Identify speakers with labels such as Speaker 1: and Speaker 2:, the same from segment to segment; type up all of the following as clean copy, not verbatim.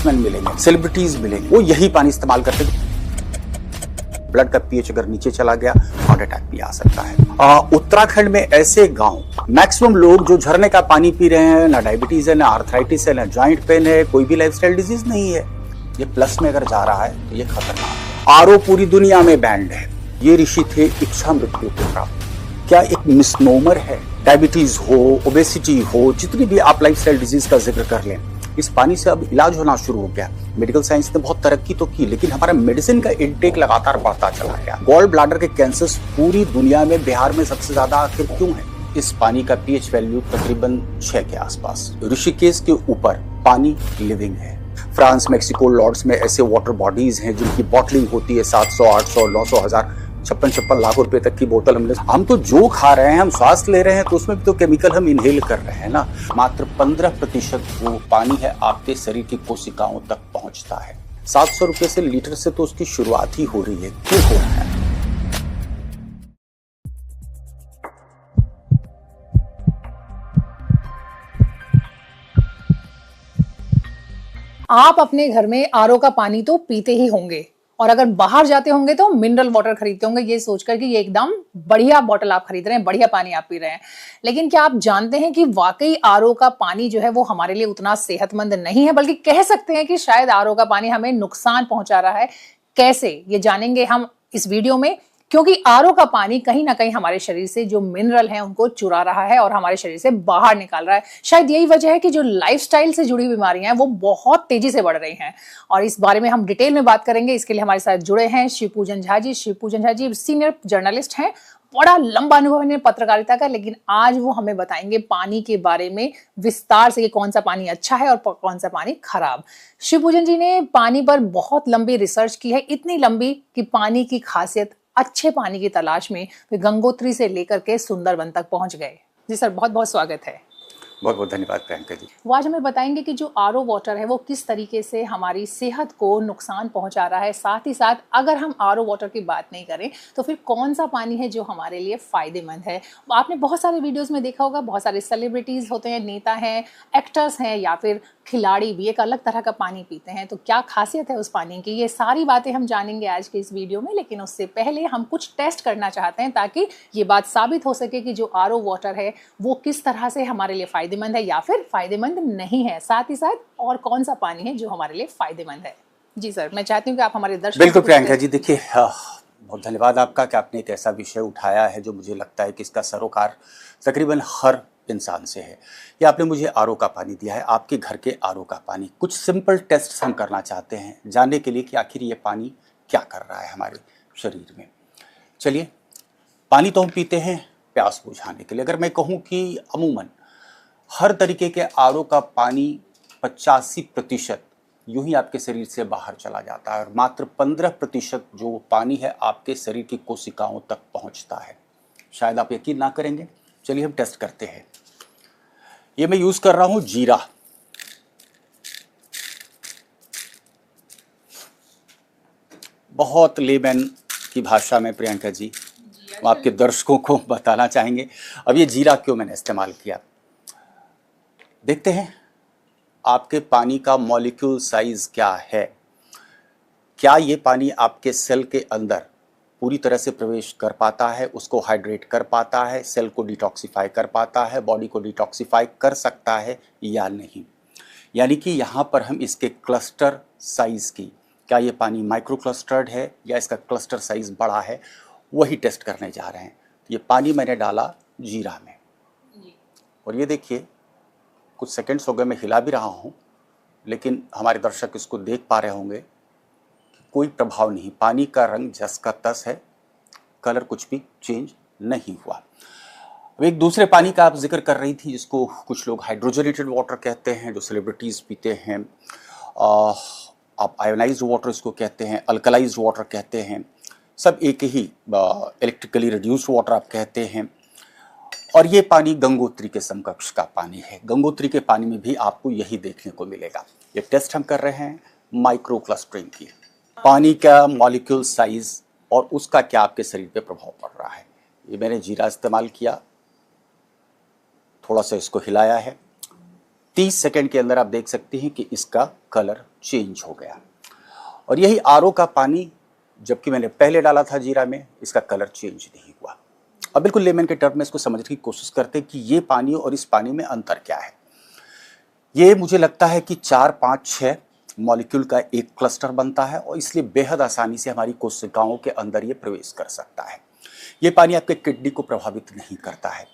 Speaker 1: Businessman मिलेंगे, celebrities मिलेंगे, वो यही पानी इस्तेमाल करते हैं। ब्लड का पीएच अगर नीचे चला गया, हार्ट अटैक भी आ सकता है। उत्तराखंड में ऐसे गांव, मैक्सिमम लोग जो झरने का पानी पी रहे हैं, ना डायबिटीज है, ना आर्थराइटिस है, ना जॉइंट पेन है, कोई भी लाइफस्टाइल डिजीज नहीं है। ये प्लस में अगर जा रहा है तो ये खतरनाक है। आरओ पूरी दुनिया में बैंड है। ये ऋषि थे इच्छा मृत्यु पुत्र। क्या एक मिसनोमर है? डायबिटीज हो, ओबेसिटी हो, जितनी भी आप लाइफस्टाइल डिजीज का जिक्र कर लें, इस पानी से अब इलाज होना शुरू हो गया। मेडिकल साइंस ने बहुत तरक्की तो की, लेकिन हमारा मेडिसिन का इंटेक लगातार बढ़ता चला गया। गॉल ब्लैडर के कैंसर्स पूरी दुनिया में बिहार में सबसे ज्यादा आखिर क्यों है? इस पानी का पीएच वैल्यू तकरीबन 6 के आसपास। ऋषिकेश के ऊपर पानी लिविंग है। फ्रांस, मेक्सिको, लॉर्ड्स में ऐसे वाटर बॉडीज हैं जिनकी बॉटलिंग होती है 700, 800, 900, 1000, 56 लाख रुपए तक की बोतल हम तो जो खा रहे हैं, हम स्वास्थ्य ले रहे हैं, तो उसमें भी तो केमिकल हम इनहेल कर रहे हैं ना। मात्र 15% वो पानी है आपके शरीर की कोशिकाओं तक पहुंचता है। 700 रुपए से लीटर से तो उसकी शुरुआत ही हो रही है। क्यों हो रहा है?
Speaker 2: आप अपने घर में आरओ का पानी तो पीते ही होंगे, और अगर बाहर जाते होंगे तो मिनरल वाटर खरीदते होंगे ये सोचकर कि ये एकदम बढ़िया बॉटल आप खरीद रहे हैं, बढ़िया पानी आप पी रहे हैं। लेकिन क्या आप जानते हैं कि वाकई आरओ का पानी जो है वो हमारे लिए उतना सेहतमंद नहीं है, बल्कि कह सकते हैं कि शायद आरओ का पानी हमें नुकसान पहुंचा रहा है। कैसे, ये जानेंगे हम इस वीडियो में, क्योंकि आरओ का पानी कहीं ना कहीं हमारे शरीर से जो मिनरल हैं उनको चुरा रहा है और हमारे शरीर से बाहर निकाल रहा है। शायद यही वजह है कि जो लाइफस्टाइल से जुड़ी बीमारियां हैं वो बहुत तेजी से बढ़ रही हैं, और इस बारे में हम डिटेल में बात करेंगे। इसके लिए हमारे साथ जुड़े हैं शिवपूजन झा जी। शिवपूजन झा जी सीनियर जर्नलिस्ट हैं, बड़ा लंबा अनुभव है पत्रकारिता का, लेकिन आज वो हमें बताएंगे पानी के बारे में विस्तार से कि कौन सा पानी अच्छा है और कौन सा पानी खराब। शिवपूजन जी ने पानी पर बहुत लंबी रिसर्च की है, इतनी लंबी कि पानी की खासियत, अच्छे पानी की तलाश में वे गंगोत्री से लेकर के सुंदरबन तक पहुंच गए। जी सर, बहुत बहुत स्वागत है।
Speaker 1: बहुत बहुत धन्यवाद प्रियंका जी।
Speaker 2: वो आज हमें बताएंगे कि जो आरओ वाटर है वो किस तरीके से हमारी सेहत को नुकसान पहुंचा रहा है। साथ ही साथ अगर हम आरओ वाटर की बात नहीं करें तो फिर कौन सा पानी है जो हमारे लिए फायदेमंद है। आपने बहुत सारे वीडियोस में देखा होगा, बहुत सारे सेलिब्रिटीज होते हैं, नेता हैं, एक्टर्स हैं, या फिर खिलाड़ी भी एक अलग तरह का पानी पीते हैं। तो क्या खासियत है उस पानी की, ये सारी बातें हम जानेंगे आज के इस वीडियो में। लेकिन उससे पहले हम कुछ टेस्ट करना चाहते हैं ताकि ये बात साबित हो सके कि जो आरओ वाटर है वो किस तरह से हमारे लिए फायदेमंद है या फिर फायदेमंद नहीं है। साथ ही साथ और कौन सा पानी है जो हमारे लिए फायदेमंद है। जी सर, मैं चाहती हूँ कि आप हमारे दर्शकों
Speaker 1: बिल्कुल प्रियंका जी, देखिए बहुत धन्यवाद आपका कि आपने एक ऐसा विषय उठाया है जो मुझे लगता है कि इसका सरोकार तकरीबन हर इंसान से है। ये आपने मुझे आरओ का पानी दिया है, आपके घर के आरओ का पानी। कुछ सिंपल टेस्ट हम करना चाहते हैं जानने के लिए कि आखिर ये पानी क्या कर रहा है हमारे शरीर में। चलिए, पानी तो हम पीते हैं प्यास बुझाने के लिए। अगर मैं कहूँ कि अमूमन हर तरीके के आरओ का पानी 85% यूं ही आपके शरीर से बाहर चला जाता है, और मात्र 15% जो पानी है आपके शरीर की कोशिकाओं तक पहुंचता है। शायद आप यकीन ना करेंगे, चलिए हम टेस्ट करते हैं। ये मैं यूज कर रहा हूं जीरा। बहुत लेमन की भाषा में प्रियंका जी आपके दर्शकों को बताना चाहेंगे अब ये जीरा क्यों मैंने इस्तेमाल किया। देखते हैं आपके पानी का मॉलिक्यूल साइज क्या है। क्या ये पानी आपके सेल के अंदर पूरी तरह से प्रवेश कर पाता है, उसको हाइड्रेट कर पाता है, सेल को डिटॉक्सिफाई कर पाता है, बॉडी को डिटॉक्सिफाई कर सकता है या नहीं। यानी कि यहाँ पर हम इसके क्लस्टर साइज की, क्या ये पानी माइक्रो क्लस्टर्ड है या इसका क्लस्टर साइज बड़ा है, वही टेस्ट करने जा रहे हैं। ये पानी मैंने डाला जीरा में, और ये देखिए कुछ सेकंड्स हो गए मैं हिला भी रहा हूँ, लेकिन हमारे दर्शक इसको देख पा रहे होंगे कि कोई प्रभाव नहीं। पानी का रंग जस का तस है, कलर कुछ भी चेंज नहीं हुआ। अब एक दूसरे पानी का आप जिक्र कर रही थी जिसको कुछ लोग हाइड्रोजनेटेड वाटर कहते हैं, जो सेलिब्रिटीज़ पीते हैं। आप आयोनाइज्ड वाटर इसको कहते हैं, अल्कलाइज्ड वाटर कहते हैं, सब एक ही। इलेक्ट्रिकली रिड्यूस्ड वाटर आप कहते हैं। और ये पानी गंगोत्री के समकक्ष का पानी है। गंगोत्री के पानी में भी आपको यही देखने को मिलेगा। ये टेस्ट हम कर रहे हैं माइक्रो क्लस्टरिंग की, पानी का मॉलिक्यूल साइज और उसका क्या आपके शरीर पे प्रभाव पड़ रहा है। ये मैंने जीरा इस्तेमाल किया, थोड़ा सा इसको हिलाया है, 30 सेकंड के अंदर आप देख सकते हैं कि इसका कलर चेंज हो गया। और यही आरओ का पानी जबकि मैंने पहले डाला था जीरा में, इसका कलर चेंज नहीं हुआ। अब बिल्कुल लेमन के टर्म में इसको समझने की कोशिश करते हैं कि ये पानी और इस पानी में अंतर क्या है। ये मुझे लगता है कि 4, 5, 6 मॉलिक्यूल का एक क्लस्टर बनता है और इसलिए बेहद आसानी से हमारी कोशिकाओं के अंदर ये प्रवेश कर सकता है। ये पानी आपके किडनी को प्रभावित नहीं करता है।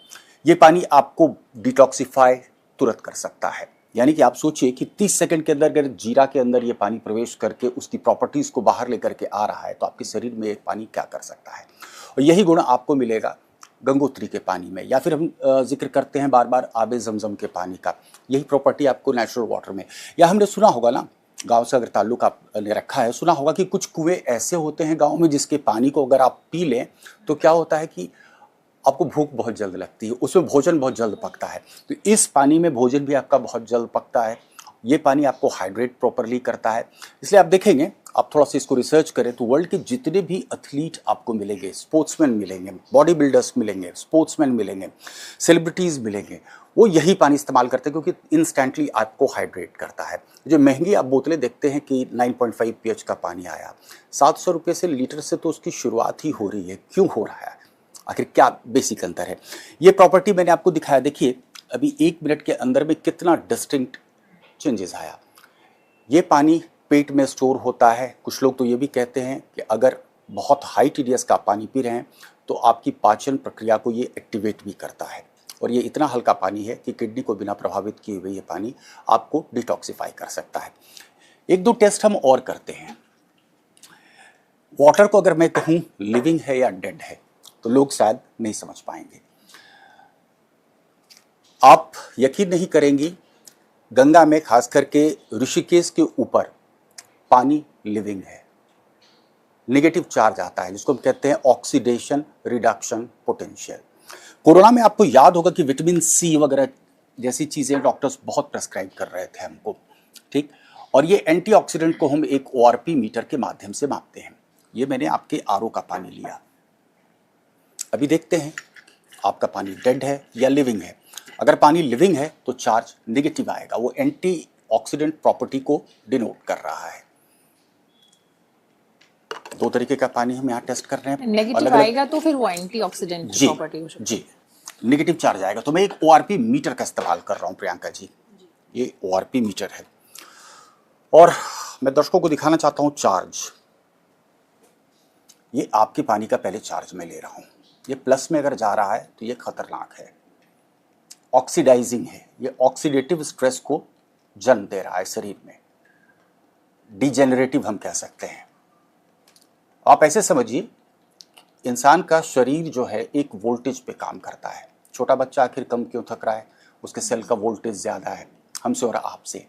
Speaker 1: ये पानी आपको डिटॉक्सिफाई तुरंत कर सकता है। यानी कि आप सोचिए कि 30 सेकंड के अंदर अगर जीरा के अंदर ये पानी प्रवेश करके उसकी प्रॉपर्टीज को बाहर लेकर के आ रहा है तो आपके शरीर में ये पानी क्या कर सकता है। और यही गुण आपको मिलेगा गंगोत्री के पानी में, या फिर हम जिक्र करते हैं बार बार आबे जमजम के पानी का। यही प्रॉपर्टी आपको नेचुरल वाटर में, या हमने सुना होगा ना, गांव से अगर ताल्लुक आपने रखा है, सुना होगा कि कुछ कुएं ऐसे होते हैं गांव में जिसके पानी को अगर आप पी लें तो क्या होता है कि आपको भूख बहुत जल्द लगती है, उसमें भोजन बहुत जल्द पकता है। तो इस पानी में भोजन भी आपका बहुत जल्द पकता है। ये पानी आपको हाइड्रेट प्रॉपरली करता है। इसलिए आप देखेंगे, आप थोड़ा सा इसको रिसर्च करें तो वर्ल्ड के जितने भी एथलीट आपको मिलेंगे, स्पोर्ट्समैन मिलेंगे, बॉडी बिल्डर्स मिलेंगे, स्पोर्ट्समैन मिलेंगे, सेलिब्रिटीज़ मिलेंगे, वो यही पानी इस्तेमाल करते हैं क्योंकि इंस्टेंटली आपको हाइड्रेट करता है। जो महंगी आप बोतलें देखते हैं कि 9.5 pH का पानी आया, 700 रुपये से लीटर से तो उसकी शुरुआत ही हो रही है। क्यों हो रहा है, आखिर क्या बेसिक अंतर है? ये प्रॉपर्टी मैंने आपको दिखाया। देखिए अभी 1 मिनट के अंदर में कितना डिस्टिंक्ट चेंजेस आया। ये पानी पेट में स्टोर होता है। कुछ लोग तो ये भी कहते हैं कि अगर बहुत हाई TDS का पानी पी रहे हैं तो आपकी पाचन प्रक्रिया को ये एक्टिवेट भी करता है। और ये इतना हल्का पानी है कि किडनी को बिना प्रभावित किए हुए ये पानी आपको डिटॉक्सिफाई कर सकता है। 1-2 टेस्ट हम और करते हैं। वाटर को अगर मैं कहूँ लिविंग है या डेड है तो लोग शायद नहीं समझ पाएंगे। आप यकीन नहीं करेंगी, गंगा में खास करके ऋषिकेश के ऊपर पानी लिविंग है। नेगेटिव चार्ज आता है जिसको हम कहते हैं ऑक्सीडेशन रिडक्शन पोटेंशियल। कोरोना में आपको याद होगा कि विटामिन C वगैरह जैसी चीज़ें डॉक्टर्स बहुत प्रेस्क्राइब कर रहे थे हमको, ठीक। और ये एंटीऑक्सीडेंट को हम एक ORP मीटर के माध्यम से मापते हैं। ये मैंने आपके RO का पानी लिया। अभी देखते हैं आपका पानी डेड है या लिविंग है। अगर पानी लिविंग है तो चार्ज नेगेटिव आएगा, वो एंटीऑक्सीडेंट प्रॉपर्टी को डिनोट कर रहा है। 2 तरीके का पानी हम यहाँ टेस्ट कर रहे हैं।
Speaker 2: नेगेटिव आएगा तो फिर वो एंटीऑक्सीडेंट प्रॉपर्टी हो सकती है।
Speaker 1: जी, नेगेटिव चार्ज आएगा। तो मैं एक ORP मीटर का इस्तेमाल कर रहा हूँ प्रियंका जी। ये ORP मीटर है और मैं दर्शकों को दिखाना चाहता हूँ चार्ज। ये आपके पानी का पहले चार्ज मैं ले रहा हूँ। ये प्लस में अगर जा रहा है तो ये खतरनाक है, ऑक्सीडाइजिंग है। ये ऑक्सीडेटिव स्ट्रेस को जन्म दे रहा है शरीर में, डिजेनरेटिव हम कह सकते हैं। आप ऐसे समझिए, इंसान का शरीर जो है एक वोल्टेज पे काम करता है। छोटा बच्चा आखिर कम क्यों थक रहा है, उसके सेल का वोल्टेज ज़्यादा है हमसे और आपसे।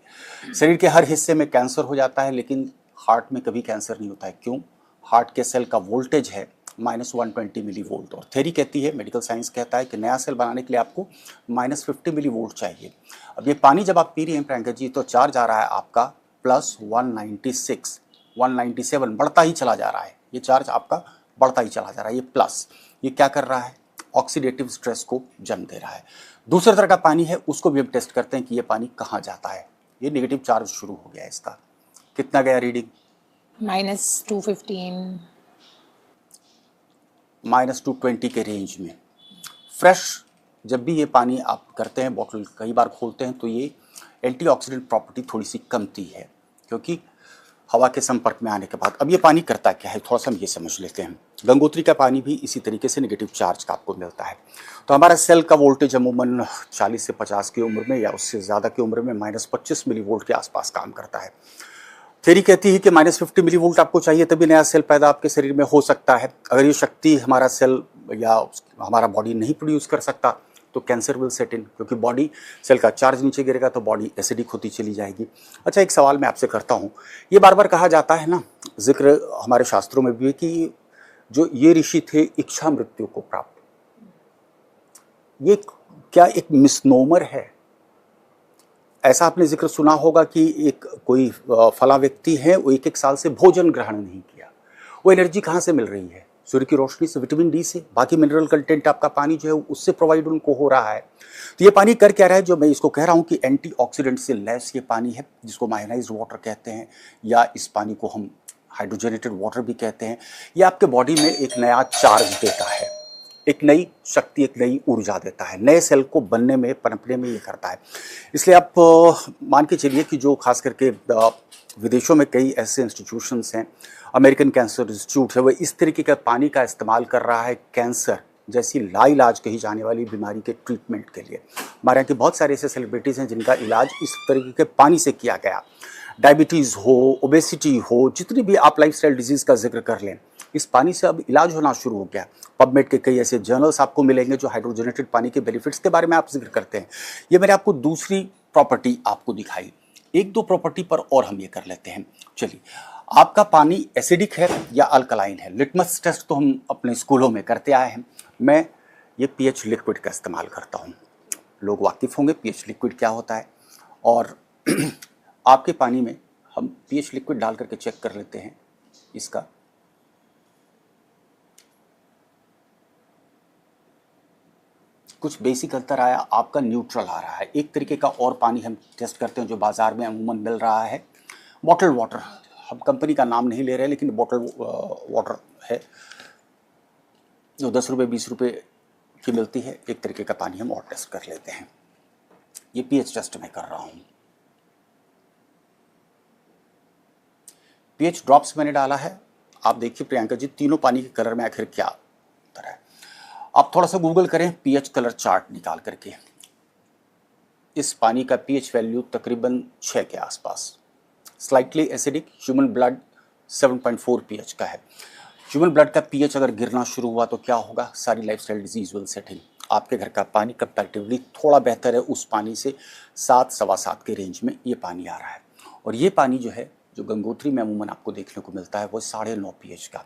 Speaker 1: शरीर के हर हिस्से में कैंसर हो जाता है लेकिन हार्ट में कभी कैंसर नहीं होता है। क्यों? हार्ट के सेल का वोल्टेज है -120 मिलीवोल्ट। और थ्योरी कहती है, मेडिकल साइंस कहता है कि नया सेल बनाने के लिए आपको -50 मिलीवोल्ट चाहिए। अब ये पानी जब आप पी रही हैं प्रियंका जी तो चार्ज आ रहा है आपका +196, 197 बढ़ता ही चला जा रहा है। ये चार्ज आपका बढ़ता ही चला जा रहा है। ये प्लस, ये क्या कर रहा है, ऑक्सीडेटिव स्ट्रेस को जन्म दे रहा है। दूसरे तरह का पानी है, उसको भी हम टेस्ट करते हैं कि ये पानी कहाँ जाता है। ये नेगेटिव चार्ज शुरू हो गया है इसका। कितना गया रीडिंग?
Speaker 2: -215,
Speaker 1: -220 के रेंज में। फ्रेश जब भी ये पानी आप करते हैं, बॉटल कई बार खोलते हैं तो ये एंटीऑक्सीडेंट प्रॉपर्टी थोड़ी सी कमती है क्योंकि हवा के संपर्क में आने के बाद। अब ये पानी करता क्या है थोड़ा सा हम ये समझ लेते हैं। गंगोत्री का पानी भी इसी तरीके से नेगेटिव चार्ज का आपको मिलता है। तो हमारा सेल का वोल्टेज अमूमन 40 से 50 की उम्र में या उससे ज़्यादा की उम्र में -25 मिलीवोल्ट के आसपास काम करता है। थ्योरी कहती है कि -50 मिलीवोल्ट आपको चाहिए तभी नया सेल पैदा आपके शरीर में हो सकता है। अगर ये शक्ति हमारा सेल या हमारा बॉडी नहीं प्रोड्यूस कर सकता तो कैंसर विल सेट इन, क्योंकि बॉडी सेल का चार्ज नीचे गिरेगा तो बॉडी एसिडिक होती चली जाएगी। अच्छा, एक सवाल मैं आपसे करता हूँ। ये बार बार कहा जाता है ना, जिक्र हमारे शास्त्रों में भी है कि जो ये ऋषि थे इच्छा मृत्यु को प्राप्त, ये क्या एक मिसनोमर है? ऐसा आपने जिक्र सुना होगा कि एक कोई फला व्यक्ति है, वो 1-1 साल से भोजन ग्रहण नहीं किया, वो एनर्जी कहाँ से मिल रही है? सूर्य की रोशनी से, विटामिन डी से, बाकी मिनरल कंटेंट आपका पानी जो है उससे प्रोवाइड उनको हो रहा है। तो ये पानी कर क्या रहा है, जो मैं इसको कह रहा हूँ कि एंटीऑक्सीडेंट से लैस ये पानी है, जिसको मायोनाइज्ड वाटर कहते हैं, या इस पानी को हम हाइड्रोजनेटेड वाटर भी कहते हैं। ये आपके बॉडी में एक नया चार्ज देता है, एक नई शक्ति, एक नई ऊर्जा देता है, नए सेल को बनने में, पनपने में ये करता है। इसलिए आप मान के चलिए कि जो खास करके विदेशों में कई ऐसे इंस्टीट्यूशंस हैं, अमेरिकन कैंसर इंस्टीट्यूट है, वो इस तरीके का पानी का इस्तेमाल कर रहा है कैंसर जैसी लाइलाज कही जाने वाली बीमारी के ट्रीटमेंट के लिए। हमारे यहाँ के बहुत सारे ऐसे सेलिब्रिटीज़ हैं जिनका इलाज इस तरीके के पानी से किया गया। डायबिटीज़ हो, ओबेसिटी हो, जितनी भी आप लाइफस्टाइल डिजीज़ का जिक्र कर लें, इस पानी से अब इलाज होना शुरू हो गया। पबमेड के कई ऐसे जर्नल्स आपको मिलेंगे जो हाइड्रोजनेटेड पानी के बेनिफिट्स के बारे में आप जिक्र करते हैं। ये मैंने आपको दूसरी प्रॉपर्टी आपको दिखाई, एक दो प्रॉपर्टी पर और हम ये कर लेते हैं। चलिए, आपका पानी एसिडिक है या अल्कलाइन है? लिटमस टेस्ट तो हम अपने स्कूलों में करते आए हैं। मैं ये पीएच लिक्विड का इस्तेमाल करता हूँ। लोग वाकिफ़ होंगे पीएच लिक्विड क्या होता है, और आपके पानी में हम पीएच लिक्विड डाल करके चेक कर लेते हैं इसका। कुछ बेसिक अंतर आया, आपका न्यूट्रल आ रहा है। एक तरीके का और पानी हम टेस्ट करते हैं जो बाज़ार में अमूमन मिल रहा है, बॉटल वाटर। हम कंपनी का नाम नहीं ले रहे, लेकिन बॉटल वाटर है जो 10 रुपये 20 रुपये की मिलती है। एक तरीके का पानी हम और टेस्ट कर लेते हैं। ये पीएच टेस्ट मैं कर रहा हूँ। पीएच ड्रॉप्स मैंने डाला है। आप देखिए प्रियंका जी, तीनों पानी के कलर में आखिर क्या अंतर है। आप थोड़ा सा गूगल करें पीएच कलर चार्ट निकाल करके। इस पानी का पीएच वैल्यू तकरीबन 6 के आसपास, slightly acidic. Human blood 7.4 pH का है। ह्यूमन ब्लड का पीएच अगर गिरना शुरू हुआ तो क्या होगा? सारी लाइफस्टाइल डिजीज विल सेट इन। आपके घर का पानी कंपैरेटिवली थोड़ा बेहतर है उस पानी से, 7 सवा 7 के रेंज में ये पानी आ रहा है। और ये पानी जो है, जो गंगोत्री में अमूमन आपको देखने को मिलता है, वो 9.5 पीएच का।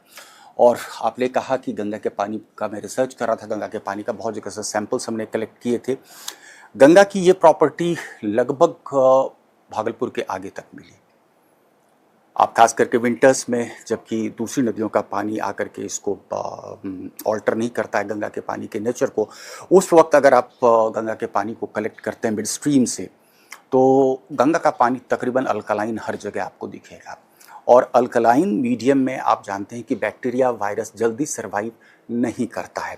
Speaker 1: और आपने कहा कि गंगा के पानी का मैं रिसर्च कर रहा था, गंगा के पानी का बहुत जगह से सैंपल्स हमने कलेक्ट किए थे। गंगा की ये प्रॉपर्टी लगभग भागलपुर के आगे तक मिली। आप खास करके विंटर्स में, जबकि दूसरी नदियों का पानी आकर के इसको ऑल्टर नहीं करता है गंगा के पानी के नेचर को, उस वक्त अगर आप गंगा के पानी को कलेक्ट करते हैं मिड स्ट्रीम से, तो गंगा का पानी तकरीबन अल्कलाइन हर जगह आपको दिखेगा। और अल्कलाइन मीडियम में आप जानते हैं कि बैक्टीरिया, वायरस जल्दी सर्वाइव नहीं करता है।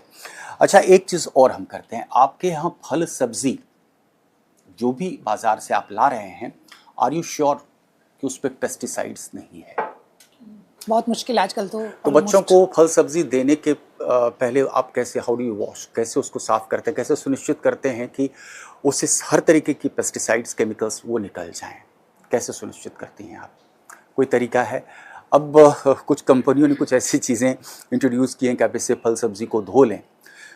Speaker 1: अच्छा, एक चीज़ और हम करते हैं, आपके यहाँ फल सब्जी जो भी बाज़ार से आप ला रहे हैं, आर यू श्योर कि उस पर पेस्टिसाइड्स नहीं है?
Speaker 2: बहुत मुश्किल आजकल तो
Speaker 1: बच्चों को फल सब्जी देने के पहले आप कैसे, हाउ डू यू वॉश, कैसे उसको साफ़ करते हैं, कैसे सुनिश्चित करते हैं कि उससे हर तरीके की पेस्टिसाइड्स, केमिकल्स वो निकल जाएं? कैसे सुनिश्चित करती हैं आप? कोई तरीका है? अब कुछ कंपनियों ने कुछ ऐसी चीज़ें इंट्रोड्यूस की हैं कि आप इससे फल सब्जी को धो लें।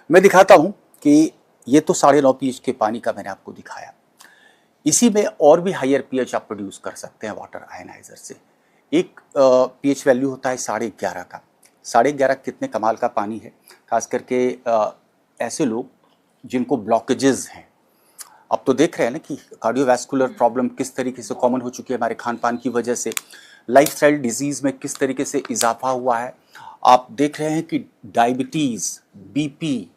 Speaker 1: मैं दिखाता हूँ कि ये तो 9.5 पीएच के पानी का मैंने आपको दिखाया। इसी में और भी हायर पीएच आप प्रोड्यूस कर सकते हैं वाटर आयनाइजर से। एक पीएच वैल्यू होता है 11.5 का। 11.5 कितने कमाल का पानी है, खास करके ऐसे लोग जिनको ब्लॉकेजेस हैं। अब तो देख रहे हैं ना कि कार्डियोवैस्कुलर प्रॉब्लम किस तरीके से कॉमन हो चुकी है हमारे खान पान की वजह से, लाइफस्टाइल डिजीज़ में किस तरीके से इजाफा हुआ है। आप देख रहे हैं कि डायबिटीज़, बीपी,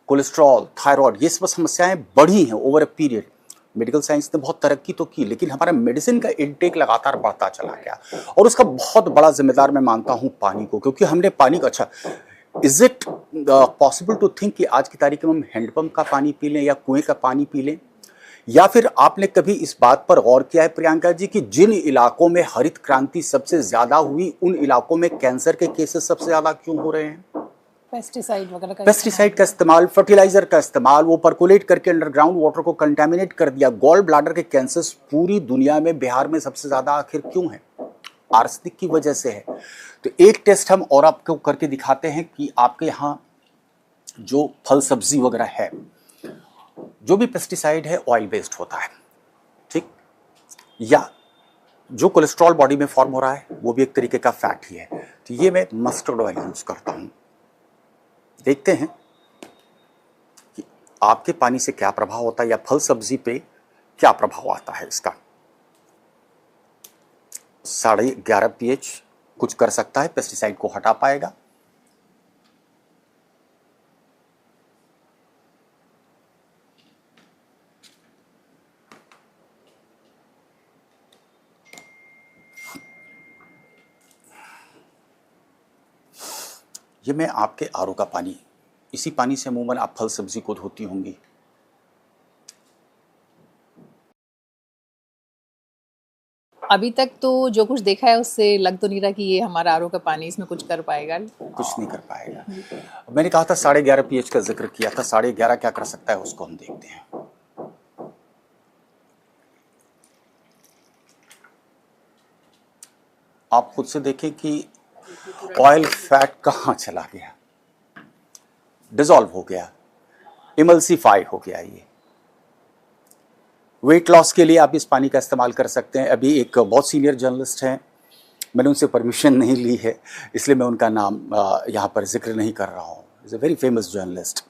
Speaker 1: कोलेस्ट्रॉल, थायराइड, ये सब समस्याएं बढ़ी हैं over a period. Medical science ने बहुत तरक्की तो की, लेकिन हमारा मेडिसिन का इनटेक लगातार बढ़ता चला गया, और उसका बहुत बड़ा जिम्मेदार मैं मानता हूँ पानी को, क्योंकि हमने पानी को, अच्छा, is it possible to think कि आज की तारीख में हम हैंडपम्प का पानी पी लें या कुएं का पानी पी लें? या फिर आपने कभी इस बात पर गौर किया है प्रियंका जी कि जिन इलाकों में हरित क्रांति सबसे ज्यादा हुई, उन इलाकों में कैंसर के केसेस सबसे ज्यादा क्यों हो रहे हैं?
Speaker 2: पेस्टिसाइड वगैरह का
Speaker 1: पेस्टिसाइड का इस्तेमाल, फर्टिलाइजर का इस्तेमाल, वो परकोलेट करके अंडरग्राउंड वाटर को कंटेमिनेट कर दिया। गॉल ब्लैडर के कैंसर्स पूरी दुनिया में बिहार में सबसे ज्यादा आखिर क्यों है? आर्सेनिक की वजह से है। तो एक टेस्ट हम और आपको करके दिखाते हैं कि आपके यहाँ जो फल सब्जी वगैरह है, जो भी पेस्टिसाइड है ऑयल बेस्ड होता है, ठीक, या जो कोलेस्ट्रॉल बॉडी में फॉर्म हो रहा है वो भी एक तरीके का फैट ही है। तो ये मैं मस्टर्ड ऑयल यूज करता हूँ। देखते हैं कि आपके पानी से क्या प्रभाव होता है या फल सब्जी पे क्या प्रभाव आता है इसका। 11.5 पीएच कुछ कर सकता है, पेस्टिसाइड को हटा पाएगा। ये मैं आपके आरओ का पानी, इसी पानी से अमूमन आप फल सब्जी को धोती होंगी।
Speaker 2: अभी तक तो जो कुछ देखा है उससे लग तो नहीं रहा कि ये हमारा आरओ का पानी इसमें कुछ कर पाएगा।
Speaker 1: कुछ नहीं कर पाएगा। मैंने कहा था 11.5 पीएच का जिक्र किया था, 11.5 क्या कर सकता है उसको हम देखते हैं। आप खुद से देखें कि ऑयल फैट कहाँ चला गया, डिसॉल्व हो गया, इमल्सिफाई हो गया। ये वेट लॉस के लिए आप इस पानी का इस्तेमाल कर सकते हैं। अभी एक बहुत सीनियर जर्नलिस्ट हैं, मैंने उनसे परमिशन नहीं ली है, इसलिए मैं उनका नाम यहाँ पर जिक्र नहीं कर रहा हूँ। Is a very famous journalist.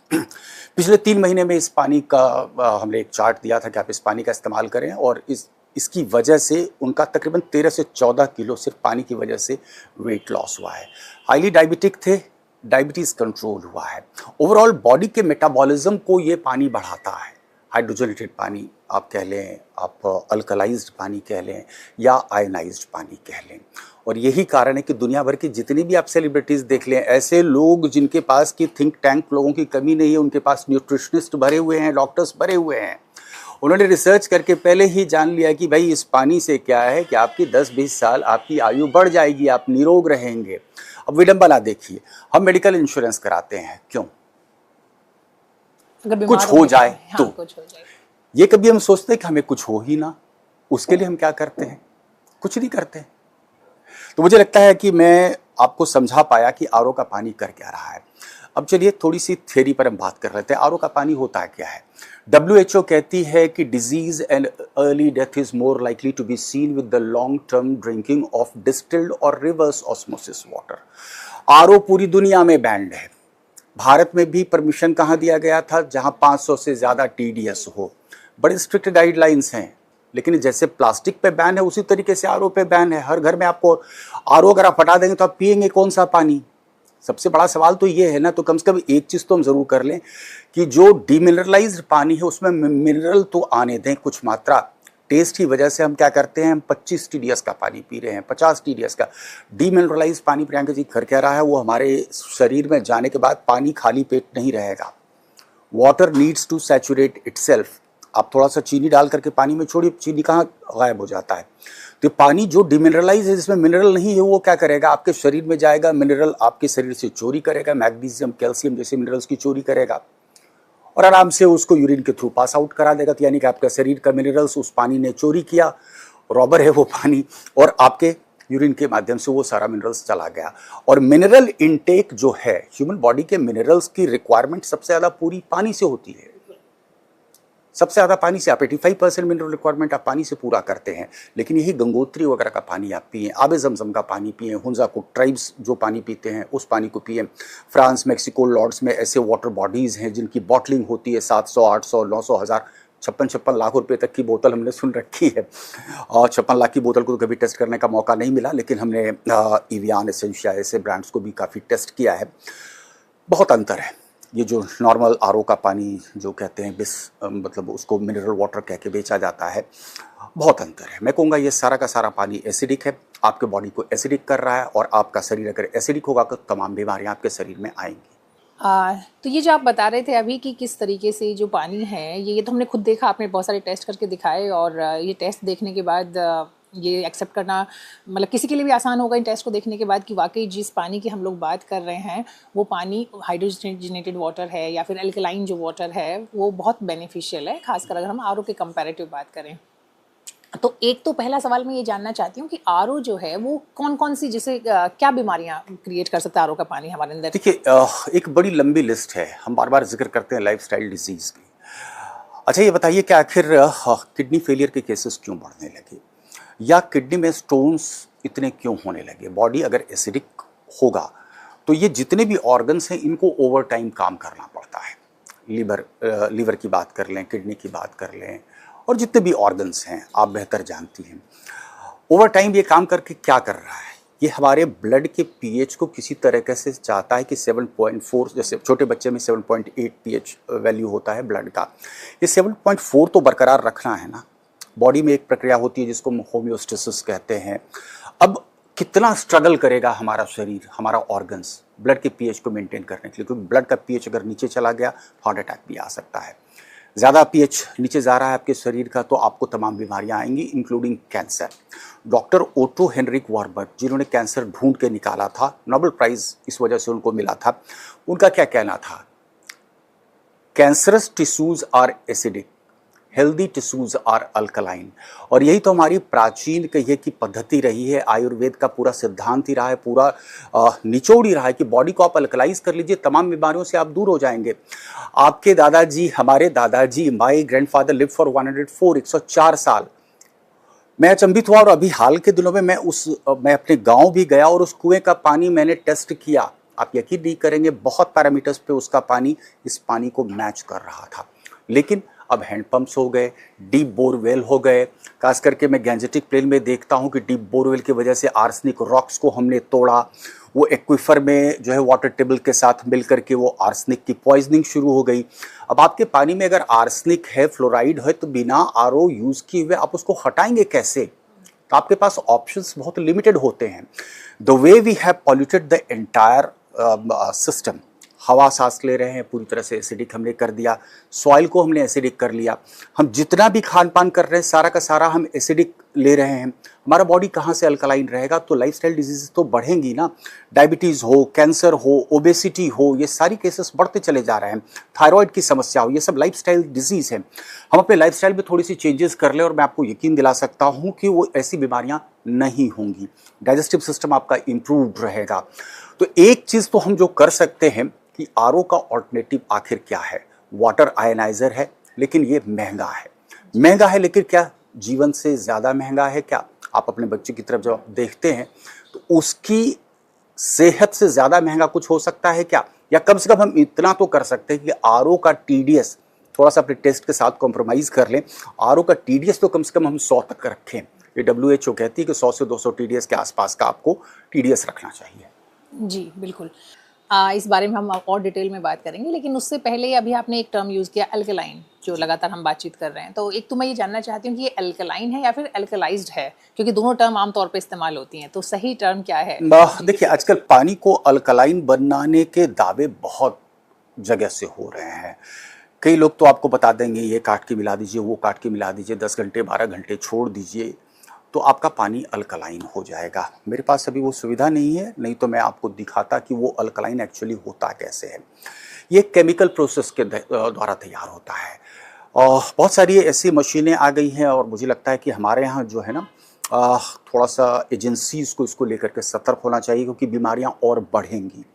Speaker 1: पिछले 3 महीने में इस पानी का हमने एक चार्ट दिया था कि आप इस पानी का इस्तेमाल करें, और इसकी वजह से उनका तकरीबन 13 से 14 किलो सिर्फ पानी की वजह से वेट लॉस हुआ है। हाईली डायबिटिक थे, डायबिटीज़ कंट्रोल हुआ है। ओवरऑल बॉडी के मेटाबॉलिज्म को ये पानी बढ़ाता है। हाइड्रोजनेटेड पानी आप कह लें, आप अल्कलाइज्ड पानी कह लें, या आयनाइज्ड पानी कह लें। और यही कारण है कि दुनिया भर की जितनी भी आप सेलिब्रिटीज़ देख लें, ऐसे लोग जिनके पास की थिंक टैंक लोगों की कमी नहीं है, उनके पास न्यूट्रिशनिस्ट भरे हुए हैं, डॉक्टर्स भरे हुए हैं। उन्होंने रिसर्च करके पहले ही जान लिया कि भाई इस पानी से क्या है कि आपकी 10-20 साल आपकी आयु बढ़ जाएगी, आप निरोग रहेंगे। अब विडंबना देखिए, हम मेडिकल इंश्योरेंस कराते हैं, क्यों?
Speaker 2: अगर
Speaker 1: कुछ हो जाए तो।
Speaker 2: कुछ हो जाए।
Speaker 1: ये कभी हम सोचते हैं कि हमें कुछ हो ही ना, उसके लिए हम क्या करते हैं? कुछ नहीं करते। तो मुझे लगता है कि मैं आपको समझा पाया कि आरओ का पानी कर क्या रहा है। अब चलिए थोड़ी सी थ्योरी पर हम बात कर लेते हैं। आरओ का पानी होता क्या है? WHO कहती है कि disease and early death is more likely to be seen with the long term drinking of distilled or reverse osmosis water. RO पूरी दुनिया में बैंड है। भारत में भी परमिशन कहाँ दिया गया था? जहां 500 से ज्यादा TDS हो। बड़े स्ट्रिक्ट गाइडलाइंस हैं, लेकिन जैसे प्लास्टिक पे बैन है उसी तरीके से आरओ पे बैन है। हर घर में आपको आरओ अगर आप हटा देंगे तो आप पिएंगे कौन सा पानी? सबसे बड़ा सवाल तो ये है ना। तो कम से कम एक चीज़ तो हम ज़रूर कर लें कि जो डीमिनरलाइज्ड पानी है उसमें मिनरल तो आने दें कुछ मात्रा। टेस्ट की वजह से हम क्या करते हैं, हम 25 TDS का पानी पी रहे हैं, 50 TDS का डीमिनरलाइज्ड पानी। प्रियंका जी कर क्या रहा है, वो हमारे शरीर में जाने के बाद पानी खाली पेट नहीं रहेगा। Water needs to saturate itself. आप थोड़ा सा चीनी डाल करके पानी में छोड़िए, चीनी कहाँ गायब हो जाता है। तो पानी जो डिमिनरलाइज है, जिसमें मिनरल नहीं है, वो क्या करेगा, आपके शरीर में जाएगा, मिनरल आपके शरीर से चोरी करेगा, मैग्नीशियम कैल्शियम जैसे मिनरल्स की चोरी करेगा, और आराम से उसको यूरिन के थ्रू पास आउट करा देगा। तो यानी कि आपका शरीर का मिनरल्स उस पानी ने चोरी किया, रॉबर है वो पानी, और आपके यूरिन के माध्यम से वो सारा मिनरल्स चला गया। और मिनरल इनटेक जो है, ह्यूमन बॉडी के मिनरल्स की रिक्वायरमेंट सबसे ज़्यादा पूरी पानी से होती है। सबसे ज़्यादा पानी से, आप 85% मिनरल रिक्वायरमेंट आप पानी से पूरा करते हैं। लेकिन यही गंगोत्री वगैरह का पानी आप पिए, आबे जमजम का पानी पिए, हुंजा को ट्राइब्स जो पानी पीते हैं उस पानी को पिए। फ्रांस, मैक्सिको, लॉर्ड्स में ऐसे वाटर बॉडीज़ हैं जिनकी बॉटलिंग होती है 700, 800, 900, 1000, 56 लाख रुपए तक की बोतल हमने सुन रखी है। और 56 लाख की बोतल को तो कभी टेस्ट करने का मौका नहीं मिला, लेकिन हमने इवियान, एसेंशिया ऐसे ब्रांड्स को भी काफ़ी टेस्ट किया है। बहुत अंतर है। ये जो नॉर्मल आरओ का पानी जो कहते हैं मतलब उसको मिनरल वाटर कह के बेचा जाता है, बहुत अंतर है। मैं कहूँगा ये सारा का सारा पानी एसिडिक है, आपके बॉडी को एसिडिक कर रहा है, और आपका शरीर अगर एसिडिक होगा तो तमाम बीमारियाँ आपके शरीर में आएंगी।
Speaker 2: तो ये जो आप बता रहे थे अभी कि किस तरीके से जो पानी है, ये तो हमने खुद देखा, आपने बहुत सारे टेस्ट करके दिखाए, और ये टेस्ट देखने के बाद ये एक्सेप्ट करना मतलब किसी के लिए भी आसान होगा इन टेस्ट को देखने के बाद कि वाकई जिस पानी की हम लोग बात कर रहे हैं वो पानी हाइड्रोजनेटेड वाटर है या फिर अल्कलाइन जो वाटर है वो बहुत बेनिफिशियल है, खासकर अगर हम आरओ के कंपैरेटिव बात करें। तो एक तो पहला सवाल मैं ये जानना चाहती हूँ कि आरओ जो है वो कौन कौन सी, जैसे क्या बीमारियां क्रिएट कर सकता है आरओ का पानी हमारे अंदर?
Speaker 1: देखिए, एक बड़ी लंबी लिस्ट है, हम बार बार जिक्र करते हैं लाइफस्टाइल डिजीज़ की। अच्छा ये बताइए कि आखिर किडनी फेलियर के केसेस क्यों बढ़ने लगे, या किडनी में स्टोन्स इतने क्यों होने लगे? बॉडी अगर एसिडिक होगा तो ये जितने भी ऑर्गन्स हैं इनको ओवर टाइम काम करना पड़ता है। लीवर की बात कर लें, किडनी की बात कर लें, और जितने भी ऑर्गन्स हैं आप बेहतर जानती हैं। ओवर टाइम ये काम करके क्या कर रहा है, ये हमारे ब्लड के पीएच को किसी तरीके से चाहता है कि 7.4, जैसे छोटे बच्चे में 7.8 पीएच वैल्यू होता है ब्लड का, ये 7.4 तो बरकरार रखना है ना। बॉडी में एक प्रक्रिया होती है जिसको होम्योस्टेसिस कहते हैं। अब कितना स्ट्रगल करेगा हमारा शरीर, हमारा ऑर्गन्स ब्लड के पीएच को मेंटेन करने के लिए, क्योंकि ब्लड का पीएच अगर नीचे चला गया हार्ट अटैक भी आ सकता है। ज़्यादा पीएच नीचे जा रहा है आपके शरीर का तो आपको तमाम बीमारियां आएंगी, including cancer. Doctor Otto Heinrich Warburg, जिन्होंने कैंसर ढूंढ के निकाला था, नोबेल प्राइज इस वजह से उनको मिला था, उनका क्या कहना था, cancerous tissues are acidic, healthy tissues are alkaline. और यही तो हमारी प्राचीन कहिए की पद्धति रही है, आयुर्वेद का पूरा सिद्धांत ही रहा है, पूरा निचोड़ ही रहा है कि बॉडी को आप अल्कलाइज कर लीजिए, तमाम बीमारियों से आप दूर हो जाएंगे। आपके दादाजी, हमारे दादाजी, माय ग्रैंडफादर लिव फॉर 104 साल। मैं अचंभित हुआ और अभी हाल के दिनों में मैं अपने गांव भी गया और उस कुएं का पानी मैंने टेस्ट किया। आप यकीन नहीं करेंगे, बहुत पैरामीटर्स पे उसका पानी इस पानी को मैच कर रहा था। लेकिन अब हैंडपंप्स हो गए, डीप बोरवेल हो गए। खास करके मैं गैंजेटिक प्लेन में देखता हूं कि डीप बोरवेल की वजह से आर्सेनिक रॉक्स को हमने तोड़ा, वो एक्विफर में जो है वाटर टेबल के साथ मिलकर के वो आर्सेनिक की पॉइजनिंग शुरू हो गई। अब आपके पानी में अगर आर्सेनिक है, फ्लोराइड है, तो बिना आरओ यूज़ किए हुए आप उसको हटाएंगे कैसे? तो आपके पास ऑप्शंस बहुत लिमिटेड होते हैं। The way we have polluted the entire system, हवा सांस ले रहे हैं पूरी तरह से एसिडिक हमने कर दिया, सॉइल को हमने एसिडिक कर लिया, हम जितना भी खान पान कर रहे हैं सारा का सारा हम एसिडिक ले रहे हैं। हमारा बॉडी कहाँ से अल्कलाइन रहेगा? तो लाइफस्टाइल डिजीज तो बढ़ेंगी ना, डायबिटीज़ हो, कैंसर हो, ओबेसिटी हो, ये सारी केसेस बढ़ते चले जा रहे हैं, थायराइड की समस्या हो, ये सब लाइफस्टाइल डिजीज है। हम अपने लाइफस्टाइल में थोड़ी सी चेंजेस कर लें और मैं आपको यकीन दिला सकता हूँ कि वो ऐसी बीमारियाँ नहीं होंगी, डाइजेस्टिव सिस्टम आपका इम्प्रूव रहेगा। तो एक चीज़ तो हम जो कर सकते हैं कि आरओ का ऑल्टरनेटिव आखिर क्या है? वाटर आयनाइजर है, लेकिन ये महंगा है। महंगा है लेकिन क्या जीवन से ज़्यादा महंगा है क्या? आप अपने बच्चे की तरफ जब देखते हैं तो उसकी सेहत से ज़्यादा महंगा कुछ हो सकता है क्या? या कम से कम हम इतना तो कर सकते हैं कि आरओ का टीडीएस थोड़ा सा अपने टेस्ट के साथ कॉम्प्रोमाइज़ कर लें। आरओ का टीडीएस तो कम से कम हम 100 तक रखें। ये WHO कहती है कि 100 से 200 टीडीएस के आसपास का आपको टीडीएस रखना चाहिए।
Speaker 2: जी बिल्कुल। इस बारे में हम और डिटेल में बात करेंगे, लेकिन उससे पहले अभी आपने एक टर्म यूज़ किया अल्कलाइन, जो लगातार हम बातचीत कर रहे हैं। तो एक तो मैं ये जानना चाहती हूँ कि ये अल्कलाइन है या फिर अल्कलाइज्ड है, क्योंकि दोनों टर्म आमतौर पे इस्तेमाल होती हैं। तो सही टर्म क्या है?
Speaker 1: देखिए, आजकल पानी को अल्कलाइन बनाने के दावे बहुत जगह से हो रहे हैं। कई लोग तो आपको बता देंगे ये काट के मिला दीजिए, वो काट के मिला दीजिए, 10 घंटे 12 घंटे छोड़ दीजिए तो आपका पानी अल्कलाइन हो जाएगा। मेरे पास अभी वो सुविधा नहीं है, नहीं तो मैं आपको दिखाता कि वो अल्कलाइन एक्चुअली होता कैसे है। ये केमिकल प्रोसेस के द्वारा तैयार होता है और बहुत सारी ऐसी मशीनें आ गई हैं और मुझे लगता है कि हमारे यहाँ जो है ना थोड़ा सा एजेंसीज़ को इसको लेकर के सतर्क होना चाहिए, क्योंकि बीमारियाँ और बढ़ेंगी।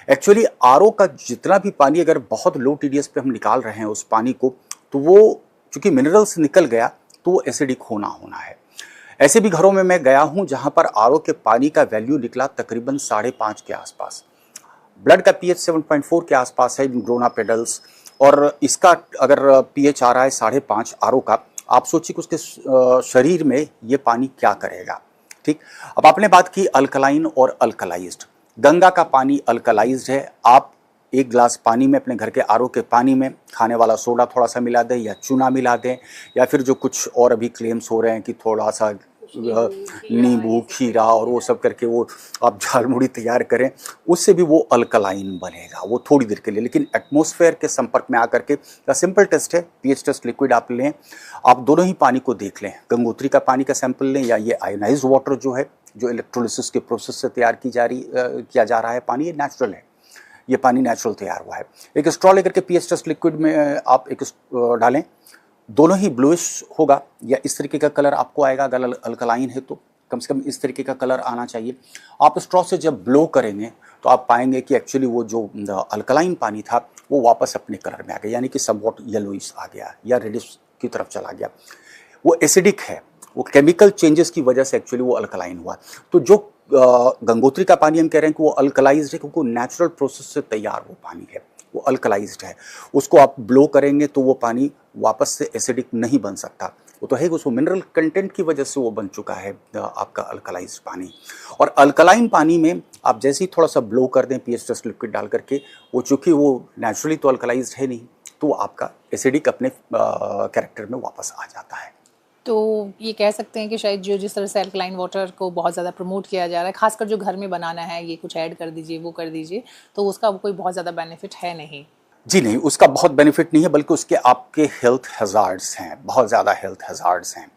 Speaker 1: एक्चुअली आरओ का जितना भी पानी अगर बहुत लो टीडीएस पे हम निकाल रहे हैं उस पानी को, तो वो चूँकि मिनरल्स निकल गया तो वो एसिडिक होना है। ऐसे भी घरों में मैं गया हूं जहां पर आरओ के पानी का वैल्यू निकला तकरीबन 5.5 के आसपास, ब्लड का पीएच 7.4 के आसपास है ग्रोना पेडल्स, और इसका अगर पीएच आ रहा है 5.5 आरओ का, आप सोचिए कि उसके शरीर में ये पानी क्या करेगा। ठीक, अब आपने बात की अल्कलाइन और अल्कलाइज्ड। गंगा का पानी अल्कलाइज्ड है। आप एक गिलास पानी में अपने घर के आरओ के पानी में खाने वाला सोडा थोड़ा सा मिला दें या चूना मिला दें, या फिर जो कुछ और अभी क्लेम्स हो रहे हैं कि थोड़ा सा नींबू, खीरा और वो सब करके वो आप झालमुड़ी तैयार करें, उससे भी वो अल्कलाइन बनेगा, वो थोड़ी देर के लिए। लेकिन एटमॉस्फेयर के संपर्क में आकर के, या सिंपल टेस्ट है, पीएच टेस्ट लिक्विड आप लें, आप दोनों ही पानी को देख लें, गंगोत्री का पानी का सैंपल लें या ये आयोनाइज्ड वाटर जो है, जो इलेक्ट्रोलिसिस के प्रोसेस से तैयार किया जा रहा है पानी, ये नेचुरल है, ये पानी नेचुरल तैयार हुआ है। एक स्ट्रॉ लेकर के पीएच टेस्ट लिक्विड में आप एक डालें, दोनों ही ब्लूइश होगा या इस तरीके का कलर आपको आएगा। अगर अल्कलाइन है तो कम से कम इस तरीके का कलर आना चाहिए। आप स्ट्रॉ से जब ब्लो करेंगे तो आप पाएंगे कि एक्चुअली वो जो अल्कलाइन पानी था वो वापस अपने कलर में आ गया, यानी कि समवॉट येलोइश आ गया या रेडिश की तरफ चला गया। वो एसिडिक है, वो केमिकल चेंजेस की वजह से एक्चुअली वो अल्कलाइन हुआ। तो जो गंगोत्री का पानी हम कह रहे हैं कि वो अल्कलाइज्ड है, क्योंकि नेचुरल प्रोसेस से तैयार वो पानी है, वो अल्कलाइज्ड है। उसको आप ब्लो करेंगे तो वो पानी वापस से एसिडिक नहीं बन सकता, वो तो है उसको मिनरल कंटेंट की वजह से वो बन चुका है आपका अल्कलाइज्ड पानी। और अल्कलाइन पानी में आप जैसे ही थोड़ा सा ब्लो कर दें पीएच टेस्ट लिक्विड डाल करके, वो चूँकि वो नेचुरली तो अल्कलाइज्ड है नहीं, तो आपका एसिडिक अपने कैरेक्टर में वापस आ जाता है।
Speaker 2: तो ये कह सकते हैं कि शायद जो जिस तरह से अल्कलाइन वाटर को बहुत ज़्यादा प्रमोट किया जा रहा है, खासकर जो घर में बनाना है, ये कुछ ऐड कर दीजिए, वो कर दीजिए, तो उसका कोई बहुत ज़्यादा बेनिफिट है नहीं।
Speaker 1: जी नहीं, उसका बहुत बेनिफिट नहीं है, बल्कि उसके आपके हेल्थ हैज़ार्ड्स हैं, बहुत ज़्यादा हेल्थ हैज़ार्ड्स हैं।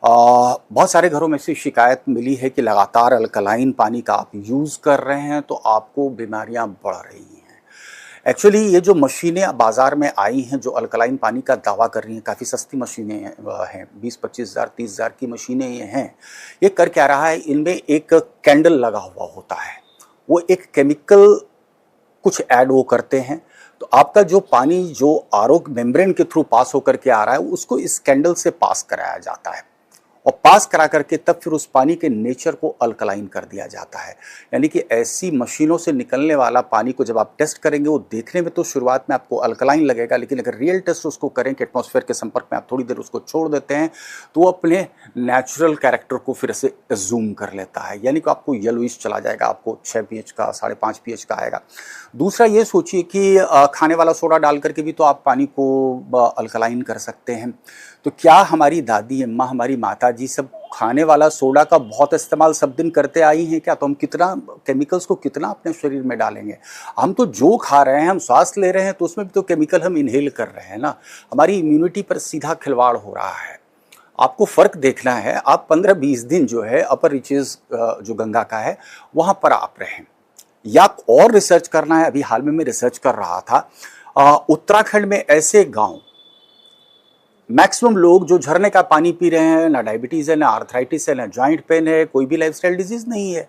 Speaker 1: बहुत सारे घरों में से शिकायत मिली है कि लगातार अल्कलाइन पानी का आप यूज़ कर रहे हैं तो आपको बीमारियां बढ़ रही हैं। एक्चुअली ये जो मशीनें अब बाज़ार में आई हैं जो अल्कलाइन पानी का दावा कर रही हैं, काफ़ी सस्ती मशीनें हैं, 20-25 हज़ार 30 हज़ार की मशीनें ये हैं। ये कर क्या रहा है, इनमें एक कैंडल लगा हुआ होता है, वो एक केमिकल कुछ ऐड वो करते हैं, तो आपका जो पानी जो आरओ मेम्ब्रेन के थ्रू पास होकर के आ रहा है उसको इस कैंडल से पास कराया जाता है, और पास करा करके तब फिर उस पानी के नेचर को अल्कलाइन कर दिया जाता है। यानी कि ऐसी मशीनों से निकलने वाला पानी को जब आप टेस्ट करेंगे, वो देखने में तो शुरुआत में आपको अल्कलाइन लगेगा, लेकिन अगर रियल टेस्ट उसको करें कि एटमॉस्फेयर के संपर्क में आप थोड़ी देर उसको छोड़ देते हैं तो वो अपने नेचुरल कैरेक्टर को फिर से एज्यूम कर लेता है। यानी कि आपको येलोइश चला जाएगा, आपको 6 pH का 5.5 pH का आएगा। दूसरा ये सोचिए कि खाने वाला सोडा डाल करके भी तो आप पानी को अल्कलाइन कर सकते हैं। तो क्या हमारी दादी अम्मा, हमारी माता जी सब खाने वाला सोडा का बहुत इस्तेमाल सब दिन करते आई हैं क्या? तो हम कितना केमिकल्स को कितना अपने शरीर में डालेंगे? हम तो जो खा रहे हैं, हम सांस ले रहे हैं तो उसमें भी तो केमिकल हम इनहेल कर रहे हैं ना। हमारी इम्यूनिटी पर सीधा खिलवाड़ हो रहा है। आपको फ़र्क देखना है, आप 15-20 दिन जो है अपर रीचेस जो गंगा का है वहाँ पर आप रहें, या और रिसर्च करना है। अभी हाल में मैं रिसर्च कर रहा था, उत्तराखंड में ऐसे गांव, मैक्सिमम लोग जो झरने का पानी पी रहे हैं, ना डायबिटीज़ है, ना आर्थराइटिस है, ना जॉइंट पेन है, कोई भी लाइफस्टाइल डिजीज़ नहीं है।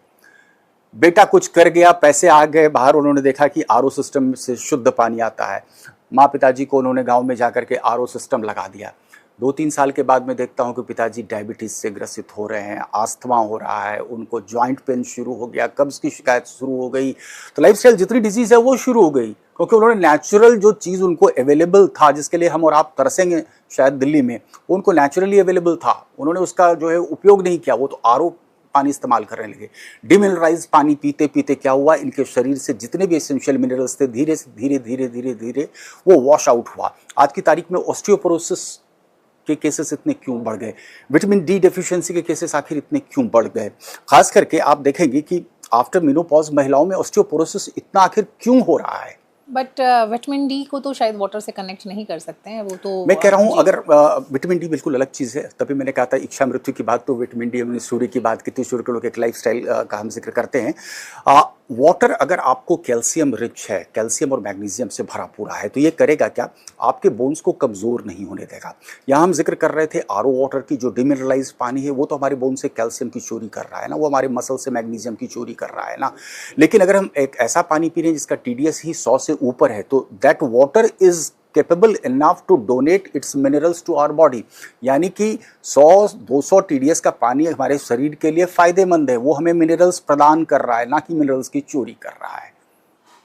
Speaker 1: बेटा कुछ कर गया, पैसे आ गए बाहर, उन्होंने देखा कि आरओ सिस्टम से शुद्ध पानी आता है। माँ पिताजी को उन्होंने गांव में जाकर के आरओ सिस्टम लगा दिया। 2-3 साल के बाद मैं देखता हूँ कि पिताजी डायबिटीज़ से ग्रसित हो रहे हैं, आस्थमा हो रहा है, उनको जॉइंट पेन शुरू हो गया, कब्ज़ की शिकायत शुरू हो गई। तो लाइफस्टाइल जितनी डिजीज़ है वो शुरू हो गई, क्योंकि उन्होंने नेचुरल जो चीज़ उनको अवेलेबल था, जिसके लिए हम और आप तरसेंगे शायद दिल्ली में, उनको नेचुरली अवेलेबल था, उन्होंने उसका जो है उपयोग नहीं किया। वो तो आरओ पानी इस्तेमाल करने लगे। डिमिनरलाइज पानी पीते पीते क्या हुआ, इनके शरीर से जितने भी एसेंशियल मिनरल्स थे धीरे से धीरे धीरे धीरे धीरे वो वॉश आउट हुआ। आज की तारीख में ऑस्टियोपोरोसिस के केसेस इतने क्यों बढ़ गए, विटामिन डी डेफिशिएंसी के केसेस आखिर इतने क्यों बढ़ गए? खास करके आप देखेंगे कि आफ्टर मेनोपॉज महिलाओं में ऑस्टियोपोरोसिस इतना आखिर क्यों हो रहा है?
Speaker 2: बट विटामिन डी को तो शायद वाटर से कनेक्ट नहीं कर सकते हैं, वो तो
Speaker 1: मैं कह रहा हूँ
Speaker 2: जी।
Speaker 1: अगर विटामिन डी बिल्कुल अलग चीज़ है, तभी मैंने कहा था इच्छा मृत्यु की बात तो विटामिन डी, हमने सूर्य की बात की थी, सूर्य के लोग एक लाइफस्टाइल का हम जिक्र करते हैं। वाटर अगर आपको कैल्शियम रिच है, कैल्शियम और मैग्नीशियम से भरा पूरा है, तो ये करेगा क्या, आपके बोन्स को कमज़ोर नहीं होने देगा। यहाँ हम जिक्र कर रहे थे आरओ वाटर की, जो डिमिनरलाइज पानी है वो तो हमारे बोन से कैल्शियम की चोरी कर रहा है ना, वो हमारे मसल से मैग्नीशियम की चोरी कर रहा है ना। लेकिन अगर हम एक ऐसा पानी पी रहे हैं जिसका टीडीएस ही 100 से ऊपर है, तो that water is capable enough to donate its minerals to our body. यानी कि 100-200 टीडीएस का पानी हमारे शरीर के लिए फायदेमंद है, वो हमें मिनरल्स प्रदान कर रहा है, ना कि मिनरल्स की चोरी कर रहा है।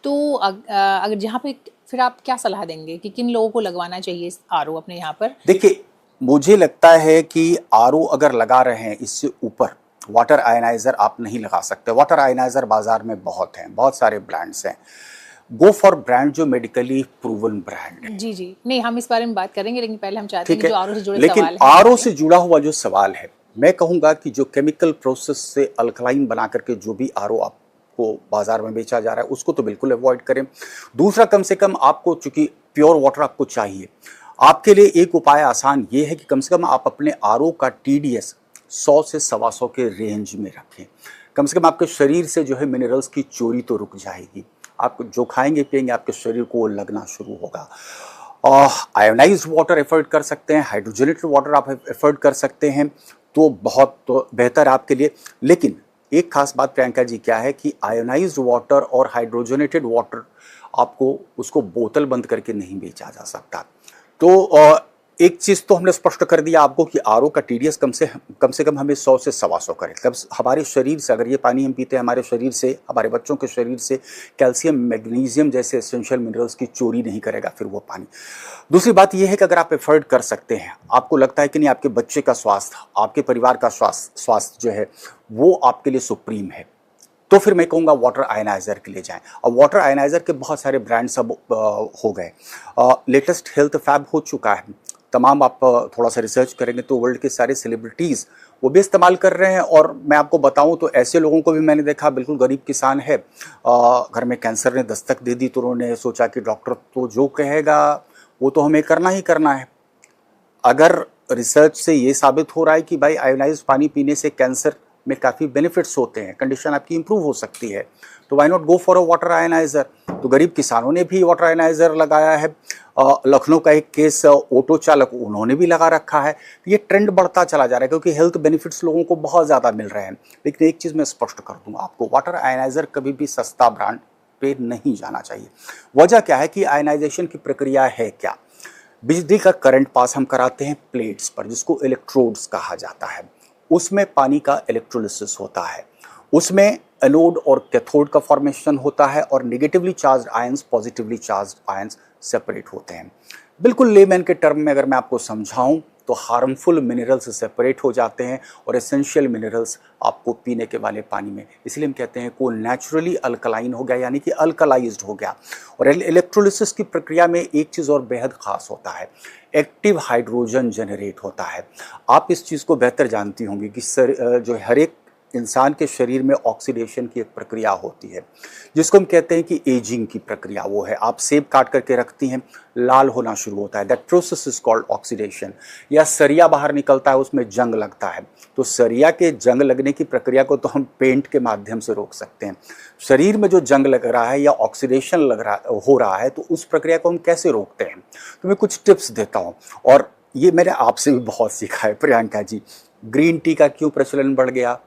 Speaker 2: तो अगर जहाँ पे फिर आप क्या सलाह देंगे कि किन लोगों को लगवाना चाहिए आरओ अपने यहाँ पर?
Speaker 1: देखिए, मुझे लगता है कि आरओ अगर लगा रहे हैं, इससे ऊपर वाटर आयनाइजर आप नहीं लगा सकते। वाटर आयनाइजर बाजार में बहुत हैं, बहुत सारे ब्रांड्स हैं। गो फॉर ब्रांड जो मेडिकली प्रूवन ब्रांड है।
Speaker 2: जी जी, नहीं हम इस बारे में बात करेंगे, लेकिन पहले हम चाहते हैं
Speaker 1: ठीक
Speaker 2: कि
Speaker 1: है,
Speaker 2: जो आरओ से जुड़े
Speaker 1: लेकिन
Speaker 2: सवाल हैं
Speaker 1: आरओ से जुड़ा हुआ जो सवाल है, मैं कहूँगा कि जो केमिकल प्रोसेस से अल्कलाइन बना करके जो भी आरओ आपको बाजार में बेचा जा रहा है उसको तो बिल्कुल अवॉइड करें। दूसरा, कम से कम आपको, चूंकि प्योर वाटर आपको चाहिए, आपके लिए एक उपाय आसान ये है कि कम से कम आप अपने आरओ का टीडीएस 100 से 125 के रेंज में रखें। कम से कम आपके शरीर से जो है मिनरल्स की चोरी तो रुक जाएगी। आप जो खाएंगे पिएंगे आपके शरीर को लगना शुरू होगा। आयोनाइज्ड वाटर एफर्ट कर सकते हैं, हाइड्रोजनेटेड वाटर आप एफर्ट कर सकते हैं, तो बहुत तो बेहतर आपके लिए। लेकिन एक खास बात प्रियंका जी क्या है कि आयोनाइज्ड वाटर और हाइड्रोजनेटेड वाटर आपको उसको बोतल बंद करके नहीं बेचा जा सकता। तो एक चीज़ तो हमने स्पष्ट कर दिया आपको कि आरओ का टीडीएस कम से कम हमें 100 से 125 करें। तब हमारे शरीर से, अगर ये पानी हम पीते हैं, हमारे शरीर से, हमारे बच्चों के शरीर से कैल्शियम, मैग्नीशियम जैसे एसेंशियल मिनरल्स की चोरी नहीं करेगा फिर वो पानी। दूसरी बात यह है कि अगर आप एफर्ट कर सकते हैं, आपको लगता है कि नहीं आपके बच्चे का स्वास्थ्य, आपके परिवार का स्वास्थ्य जो है वो आपके लिए सुप्रीम है, तो फिर मैं कहूँगा वाटर आयनाइजर के लिए जाएं। और वाटर आयनाइजर के बहुत सारे ब्रांड्स अब हो गए। लेटेस्ट हेल्थ फैब हो चुका है, तमाम आप थोड़ा सा रिसर्च करेंगे तो वर्ल्ड के सारे सेलिब्रिटीज़ वो भी इस्तेमाल कर रहे हैं। और मैं आपको बताऊं तो ऐसे लोगों को भी मैंने देखा, बिल्कुल गरीब किसान है, घर में कैंसर ने दस्तक दे दी तो उन्होंने सोचा कि डॉक्टर तो जो कहेगा वो तो हमें करना ही करना है। अगर रिसर्च से ये साबित हो रहा है कि भाई आयोनाइज्ड पानी पीने से कैंसर में काफ़ी बेनिफिट्स होते हैं, कंडीशन आपकी इंप्रूव हो सकती है, तो why not go for a water ionizer. तो गरीब किसानों ने भी वाटर आयनाइजर लगाया है। लखनऊ का एक केस ऑटो चालक, उन्होंने भी लगा रखा है। ये ट्रेंड बढ़ता चला जा रहा है क्योंकि हेल्थ बेनिफिट्स लोगों को बहुत ज़्यादा मिल रहे हैं। लेकिन एक चीज़ मैं स्पष्ट कर दूँ आपको, वाटर आयनाइजर कभी भी सस्ता ब्रांड पे नहीं जाना चाहिए। वजह क्या है कि आयनाइजेशन की प्रक्रिया है क्या, बिजली का करंट पास हम कराते हैं प्लेट्स पर, जिसको इलेक्ट्रोड्स कहा जाता है। उसमें पानी का इलेक्ट्रोलिसिस होता है, उसमें एनोड और कैथोड का फॉर्मेशन होता है और negatively charged ions positively charged ions separate होते हैं। बिल्कुल लेमैन के टर्म में अगर मैं आपको समझाऊं तो हार्मफुल मिनरल्स सेपरेट हो जाते हैं और एसेंशियल मिनरल्स आपको पीने के वाले पानी में, इसलिए हम कहते हैं को नेचुरली अल्कलाइन हो गया, यानी कि अल्कलाइज्ड हो गया। और इलेक्ट्रोलिसिस की प्रक्रिया में एक चीज़ और बेहद खास होता है, एक्टिव हाइड्रोजन जनरेट होता है। आप इस चीज़ को बेहतर जानती होंगी कि जो हर एक इंसान के शरीर में ऑक्सीडेशन की एक प्रक्रिया होती है जिसको हम कहते हैं कि एजिंग की प्रक्रिया। वो है, आप सेब काट करके रखती हैं, लाल होना शुरू होता है, that process is called oxidation. या सरिया बाहर निकलता है, उसमें जंग लगता है, तो सरिया के जंग लगने की प्रक्रिया को तो हम पेंट के माध्यम से रोक सकते हैं। शरीर में जो जंग लग रहा है या ऑक्सीडेशन हो रहा है, तो उस प्रक्रिया को हम कैसे रोकते हैं, तो मैं कुछ टिप्स देता हूँ। और ये मैंने आपसे भी बहुत सीखा है प्रियंका जी। ग्रीन टी का क्यों प्रचलन बढ़ गया?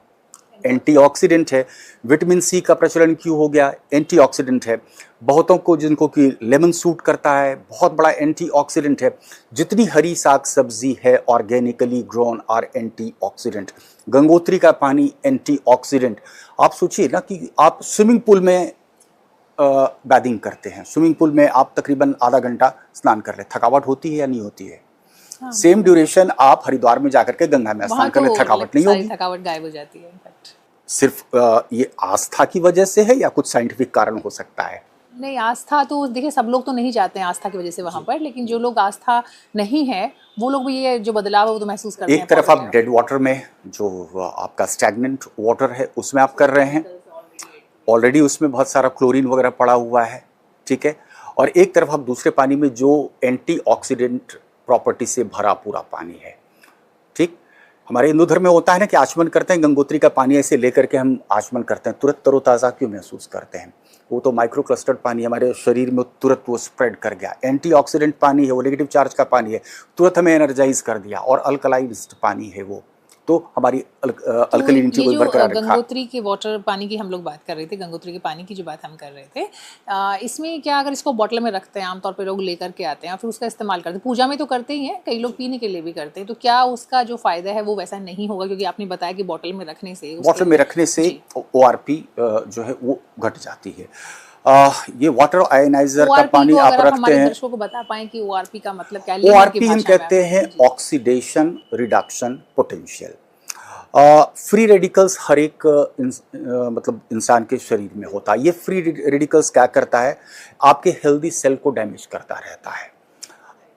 Speaker 1: एंटीऑक्सीडेंट है। विटामिन सी का प्रचलन क्यों हो गया? एंटीऑक्सीडेंट है। बहुतों को जिनको कि लेमन सूट करता है, बहुत बड़ा एंटीऑक्सीडेंट है। जितनी हरी साग सब्जी है organically grown are antioxidant. Gangotri का पानी एंटीऑक्सीडेंट। आप सोचिए ना कि आप स्विमिंग पूल में बैदिंग करते हैं, स्विमिंग पूल में आप तकरीबन आधा घंटा स्नान कर रहे, थकावट होती है या नहीं होती है? सेम ड्यूरेशन आप हरिद्वार में जाकर के गंगा में स्नान कर ले, थकावट नहीं होगी?
Speaker 2: थकावट गायब हो जाती है।
Speaker 1: सिर्फ ये आस्था की वजह से है या कुछ साइंटिफिक कारण हो सकता है?
Speaker 2: नहीं, आस्था तो देखिए सब लोग तो नहीं जाते हैं आस्था की वजह से वहां पर, लेकिन जो लोग आस्था नहीं है वो लोग भी ये जो बदलाव है वो तो महसूस करते हैं।
Speaker 1: एक तरफ आप डेड वाटर में, जो आपका स्टैग्नेंट वाटर है, उसमें आप कर रहे हैं, ऑलरेडी उसमें बहुत सारा क्लोरीन वगैरह पड़ा हुआ है, ठीक है। और एक तरफ आप दूसरे पानी में जो एंटीऑक्सीडेंट प्रॉपर्टी से भरा पूरा पानी है, ठीक। हमारे हिंदू धर्म में होता है ना कि आचमन करते हैं, गंगोत्री का पानी ऐसे लेकर के हम आचमन करते हैं, तुरंत तरोताज़ा क्यों महसूस करते हैं? वो तो माइक्रो क्लस्टर्ड पानी हमारे शरीर में तुरंत वो स्प्रेड कर गया। एंटीऑक्सीडेंट पानी है, वो नेगेटिव चार्ज का पानी है, तुरंत हमें एनर्जाइज कर दिया। और अल्कलाइज्ड पानी है वो, तो हमारी अल्कलिनिटी को बरकरार रखा।
Speaker 2: गंगोत्री के वाटर पानी की हम लोग बात कर रहे थे, गंगोत्री के पानी की जो बात हम कर रहे थे, इसमें क्या, अगर इसको बॉटल में रखते हैं, आमतौर पे लोग लेकर के आते हैं फिर उसका इस्तेमाल करते हैं, पूजा में तो करते ही हैं, कई लोग पीने के लिए भी करते हैं, तो क्या उसका जो फायदा है वो वैसा नहीं होगा? क्योंकि आपने बताया कि बॉटल में रखने से
Speaker 1: ORP जो है वो घट जाती है। ये वाटर आयनाइजर का पानी आप रखते हैं,
Speaker 2: दर्शकों को बता पाएं कि ORP का मतलब क्या है?
Speaker 1: ORP हम कहते हैं oxidation reduction potential. Free radicals हर एक मतलब इंसान के शरीर में होता है। ये फ्री रेडिकल्स क्या करता है? आपके हेल्दी सेल को डैमेज करता रहता है।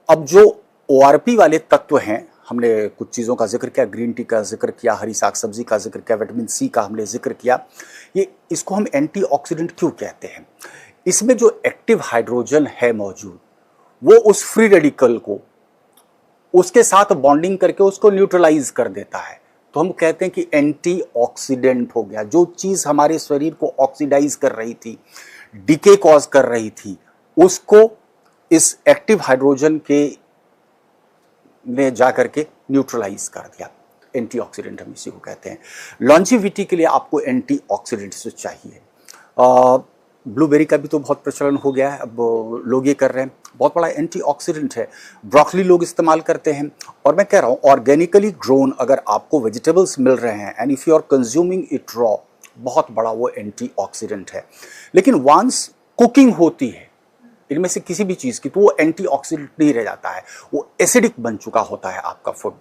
Speaker 1: अब जो ORP वाले तत्व हैं, हमने कुछ चीज़ों का जिक्र किया, ग्रीन टी का जिक्र किया, हरी साग सब्जी का जिक्र किया, विटामिन सी का हमने जिक्र किया। इसको हम एंटीऑक्सीडेंट क्यों कहते हैं? इसमें जो एक्टिव हाइड्रोजन है मौजूद, वो उस फ्री रेडिकल को उसके साथ बॉन्डिंग करके उसको न्यूट्रलाइज कर देता है। तो हम कहते हैं कि एंटीऑक्सीडेंट हो गया। जो चीज़ हमारे शरीर को ऑक्सीडाइज कर रही थी, डिके कॉज कर रही थी, उसको इस एक्टिव हाइड्रोजन के ने जा करके न्यूट्रलाइज कर दिया। एंटीऑक्सीडेंट हम इसी को कहते हैं। लॉन्जिविटी के लिए आपको एंटीऑक्सीडेंट्स चाहिए। ब्लूबेरी का भी तो बहुत प्रचलन हो गया है, अब लोग ये कर रहे हैं, बहुत बड़ा एंटीऑक्सीडेंट है। ब्रोकली लोग इस्तेमाल करते हैं। और मैं कह रहा हूँ ऑर्गेनिकली ग्रोन अगर आपको वेजिटेबल्स मिल रहे हैं and if you are consuming it raw, बहुत बड़ा वो एंटीऑक्सीडेंट है। लेकिन वंस कुकिंग होती है इनमें से किसी भी चीज़ की, तो वो एंटीऑक्सीडेंट नहीं रह जाता है, वो एसिडिक बन चुका होता है आपका फूड।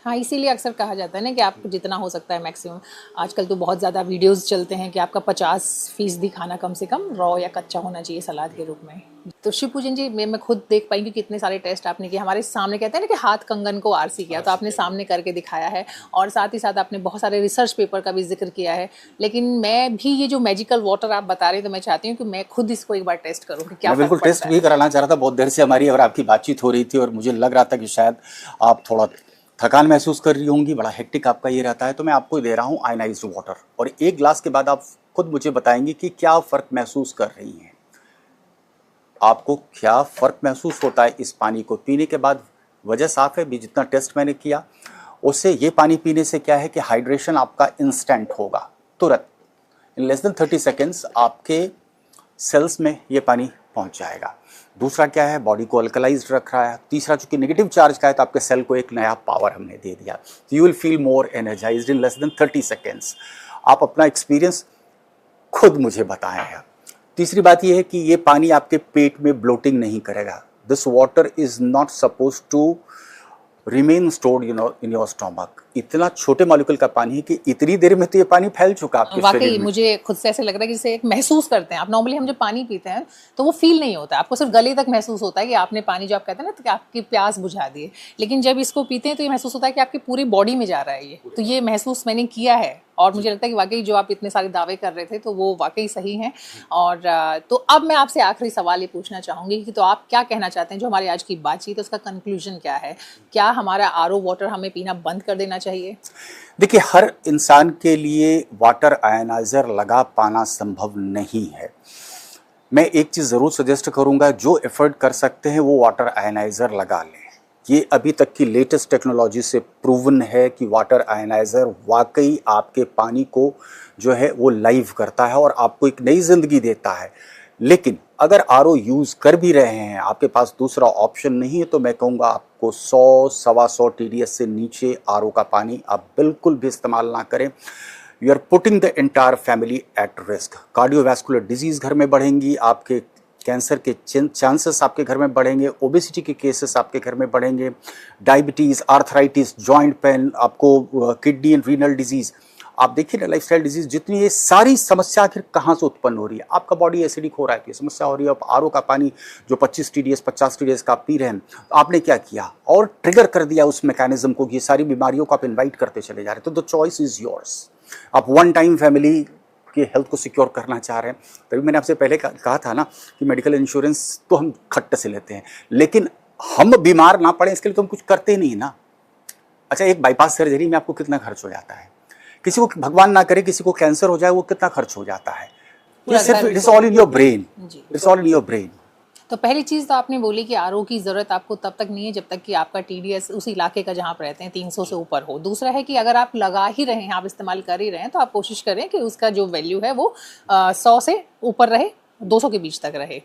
Speaker 2: हाँ, इसीलिए अक्सर कहा जाता है ना कि आप जितना हो सकता है मैक्सिमम, आजकल तो बहुत ज़्यादा वीडियोस चलते हैं कि आपका 50% खाना कम से कम रॉ या कच्चा होना चाहिए सलाद के रूप में। तो शिव पूजन जी, मैं खुद देख पाई कि कितने सारे टेस्ट आपने किए, हमारे सामने कहते हैं ना कि हाथ कंगन को आरसी किया, तो आपने सामने करके दिखाया है और साथ ही साथ आपने बहुत सारे रिसर्च पेपर का भी जिक्र किया है। लेकिन मैं भी ये जो मैजिकल वाटर आप बता रहे हैं, तो मैं चाहती हूँ कि मैं खुद इसको एक बार टेस्ट करूँ कि क्या
Speaker 1: मैं बिल्कुल
Speaker 2: फर्क
Speaker 1: टेस्ट
Speaker 2: पड़ता
Speaker 1: भी
Speaker 2: है।
Speaker 1: कराना चाह रहा था, बहुत देर से हमारी और आपकी बातचीत हो रही थी और मुझे लग रहा था कि शायद आप थोड़ा थकान महसूस कर रही होंगी, बड़ा हेक्टिक आपका ये रहता है, तो मैं आपको दे रहा हूँ आयनाइज्ड वाटर, और एक ग्लास के बाद आप खुद मुझे बताएंगे कि क्या फ़र्क महसूस कर रही हैं, आपको क्या फ़र्क महसूस होता है इस पानी को पीने के बाद। वजह साफ़ है, भी जितना टेस्ट मैंने किया उससे ये पानी पीने से क्या है कि हाइड्रेशन आपका इंस्टेंट होगा, तुरंत इन लेस देन 30 सेकेंड्स आपके सेल्स में ये पानी पहुंच जाएगा। दूसरा क्या है, बॉडी को अल्कलाइज्ड रख रहा है। तीसरा, चूंकि नेगेटिव चार्ज का है तो आपके सेल को एक नया पावर हमने दे दिया, तो you will feel more energised in less than 30 seconds. आप अपना एक्सपीरियंस खुद मुझे बताएं हैं। तीसरी बात यह है कि ये पानी आपके पेट में ब्लोटिंग नहीं करेगा। This water is not suppose to remain stored in your stomach. इतना छोटे मॉलिक्यूल का पानी है कि इतनी देर में तो ये पानी फैल चुका आपके
Speaker 2: वाकई
Speaker 1: शरीर में।
Speaker 2: मुझे खुद से ऐसे लग रहा है कि जैसे एक महसूस करते हैं आप। नॉर्मली हम जब पानी पीते हैं तो वो फील नहीं होता, आपको सिर्फ गले तक महसूस होता है कि आपने पानी, जो आप कहते हैं ना, तो कि आपकी प्यास बुझा दी है। लेकिन जब इसको पीते हैं तो ये महसूस होता है कि आपकी पूरी बॉडी में जा रहा है ये। तो ये महसूस मैंने किया है और मुझे लगता है कि वाकई जो आप इतने सारे दावे कर रहे थे तो वो वाकई सही हैं। और तो अब मैं आपसे आखिरी सवाल ये पूछना चाहूँगी कि तो आप क्या कहना चाहते हैं, जो हमारी आज की बातचीत है उसका कंक्लूजन क्या है? क्या हमारा आरओ वाटर हमें पीना बंद कर देना चाहिए?
Speaker 1: देखिए, हर इंसान के लिए वाटर आयनाइजर लगा पाना संभव नहीं है। मैं एक चीज़ ज़रूर सजेस्ट करूंगा, जो एफर्ट कर सकते हैं वो वाटर आयनाइजर लगा लें। ये अभी तक की लेटेस्ट टेक्नोलॉजी से प्रूवन है कि वाटर आयनाइजर वाकई आपके पानी को जो है वो लाइव करता है और आपको एक नई ज़िंदगी देता है। लेकिन अगर आरओ यूज़ कर भी रहे हैं, आपके पास दूसरा ऑप्शन नहीं है, तो मैं कहूँगा आपको 100-125 TDS से नीचे आरओ का पानी आप बिल्कुल भी इस्तेमाल ना करें। You are putting the entire family at risk. Cardiovascular disease घर में बढ़ेंगी, आपके कैंसर के चांसेस आपके घर में बढ़ेंगे, ओबेसिटी के केसेस आपके घर में बढ़ेंगे, डायबिटीज़, आर्थराइटिस, जॉइंट पेन, आपको किडनी एंड रीनल डिजीज़। आप देखिए ना, लाइफस्टाइल डिजीज जितनी, ये सारी समस्या आखिर कहाँ से उत्पन्न हो रही है? आपका बॉडी एसिडिक हो रहा है तो ये समस्या हो रही है। अब आरओ का पानी जो 25 TDS 50 TDS का आप पी रहे हैं, तो आपने क्या किया और ट्रिगर कर दिया उस मैकेनिज्म को कि ये सारी बीमारियों को आप इन्वाइट करते चले जा रहे हैं। तो द चॉइस इज योर्स। आप वन टाइम फैमिली के हेल्थ को सिक्योर करना चाह रहे हैं, तभी मैंने आपसे पहले कहा था ना कि मेडिकल इंश्योरेंस तो हम खट्ट से लेते हैं, लेकिन हम बीमार ना पड़े इसके लिए तो हम कुछ करते ही नहीं ना। अच्छा, एक बाईपास सर्जरी में आपको कितना खर्च हो जाता है? किसी को भगवान ना करे किसी को कैंसर हो जाए, वो कितना खर्च हो जाता है? ये सिर्फ it is all in your brain, it's all in your brain.
Speaker 2: तो पहली चीज़ तो आपने बोली कि आरओ की ज़रूरत आपको तब तक नहीं है जब तक कि आपका टीडीएस उस इलाके का जहाँ आप रहते हैं 300 से ऊपर हो। दूसरा है कि अगर आप लगा ही रहे हैं, आप इस्तेमाल कर ही रहे हैं, तो आप कोशिश करें कि उसका जो वैल्यू है वो 100 से ऊपर रहे, 200 के बीच तक रहे।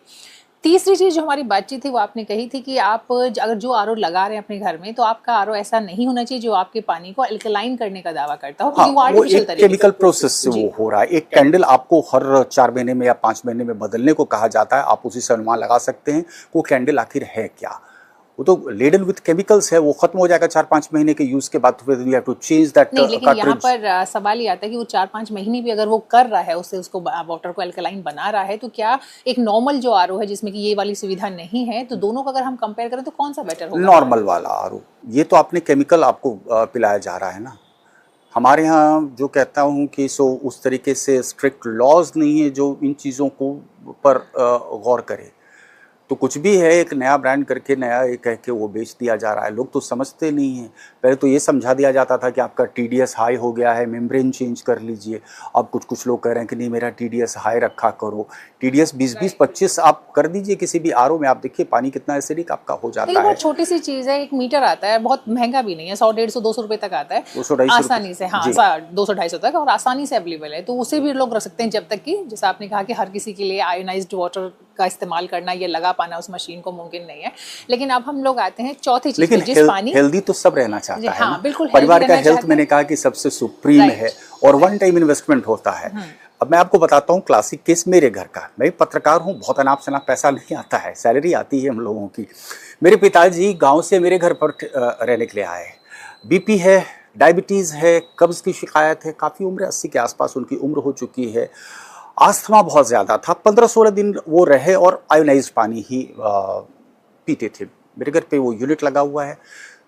Speaker 2: तीसरी चीज़ जो हमारी बातचीत थी वो आपने कही थी कि आप अगर जो आरओ लगा रहे हैं अपने घर में, तो आपका आरओ ऐसा नहीं होना चाहिए जो आपके पानी को अल्कलाइन करने का दावा करता हो, क्योंकि वो आर्टिफिशियल तरीके
Speaker 1: केमिकल प्रोसेस से वो हो रहा है। एक कैंडल आपको हर 4 महीने में या 5 महीने में बदलने को कहा जाता है। आप उसी से अनुमान लगा सकते हैं वो कैंडल आखिर है क्या। वो तो लेडन विथ केमिकल्स है, वो खत्म हो जाएगा 4-5 महीने के यूज के बाद, तो फिर you have to change that
Speaker 2: नहीं। लेकिन यहाँ पर सवाल ये आता है कि वो 4-5 महीने भी अगर वो कर रहा है, उसको वाटर को अल्कलाइन बना रहा है, तो क्या एक नॉर्मल जो आरओ है जिसमें कि ये वाली सुविधा नहीं है, तो दोनों का अगर हम कंपेयर करें तो कौन सा बेटर होगा?
Speaker 1: नॉर्मल वाला आरओ। ये तो आपने केमिकल आपको पिलाया जा रहा है ना। हमारे यहाँ जो कहता हूँ कि उस तरीके से स्ट्रिक्ट लॉज नहीं है जो इन चीज़ों को पर गौर करे। तो कुछ भी है, एक नया ब्रांड करके नया ये कह के वो बेच दिया जा रहा है। लोग तो समझते नहीं हैं। पहले तो ये समझा दिया जाता था कि आपका टीडीएस हाई हो गया है, मेम्ब्रेन चेंज कर लीजिए। अब कुछ लोग कह रहे हैं कि नहीं, मेरा टीडीएस हाई रखा करो। टीडीएस 20-20, 25 आप कर दीजिए किसी भी आरओ में। आप देखिए पानी कितना एसिडिक आपका हो जाता है।
Speaker 2: बहुत छोटी सी चीज़ है, एक मीटर आता है, बहुत महंगा भी नहीं है, 100, 150, 200 रुपये तक आता है,
Speaker 1: 200-250
Speaker 2: आसानी से। हाँ, 200-250 तक, और आसानी से अवेलेबल है। तो उसे भी लोग रख सकते हैं, जब तक कि जैसा आपने कहा कि हर किसी के लिए आयोनाइज्ड वाटर का इस्तेमाल करना, ये लगा पाना उस मशीन को मुमकिन नहीं है। लेकिन अब हम लोग आते हैं चौथी चीज पे, जिस पानी
Speaker 1: हेल्दी तो सब रहना चाहता है।
Speaker 2: हाँ, बिल्कुल।
Speaker 1: परिवार का हेल्थ मैंने कहा कि सबसे सुप्रीम है और वन टाइम इन्वेस्टमेंट होता है। अब मैं आपको बताता हूँ क्लासिक केस मेरे घर का। मैं भी पत्रकार हूँ, बहुत अनाप शनाप पैसा नहीं आता है, सैलरी आती है हम लोगों की। मेरे पिताजी गांव से मेरे घर पर रहने के लिए आए। बीपी है, डायबिटीज़ है, कब्ज़ की शिकायत है, काफ़ी उम्र 80 के आसपास उनकी उम्र हो चुकी है। आस्थमा बहुत ज़्यादा था, 15-16 दिन वो रहे और आयोनाइज़्ड पानी ही पीते थे। मेरे घर पे वो यूनिट लगा हुआ है,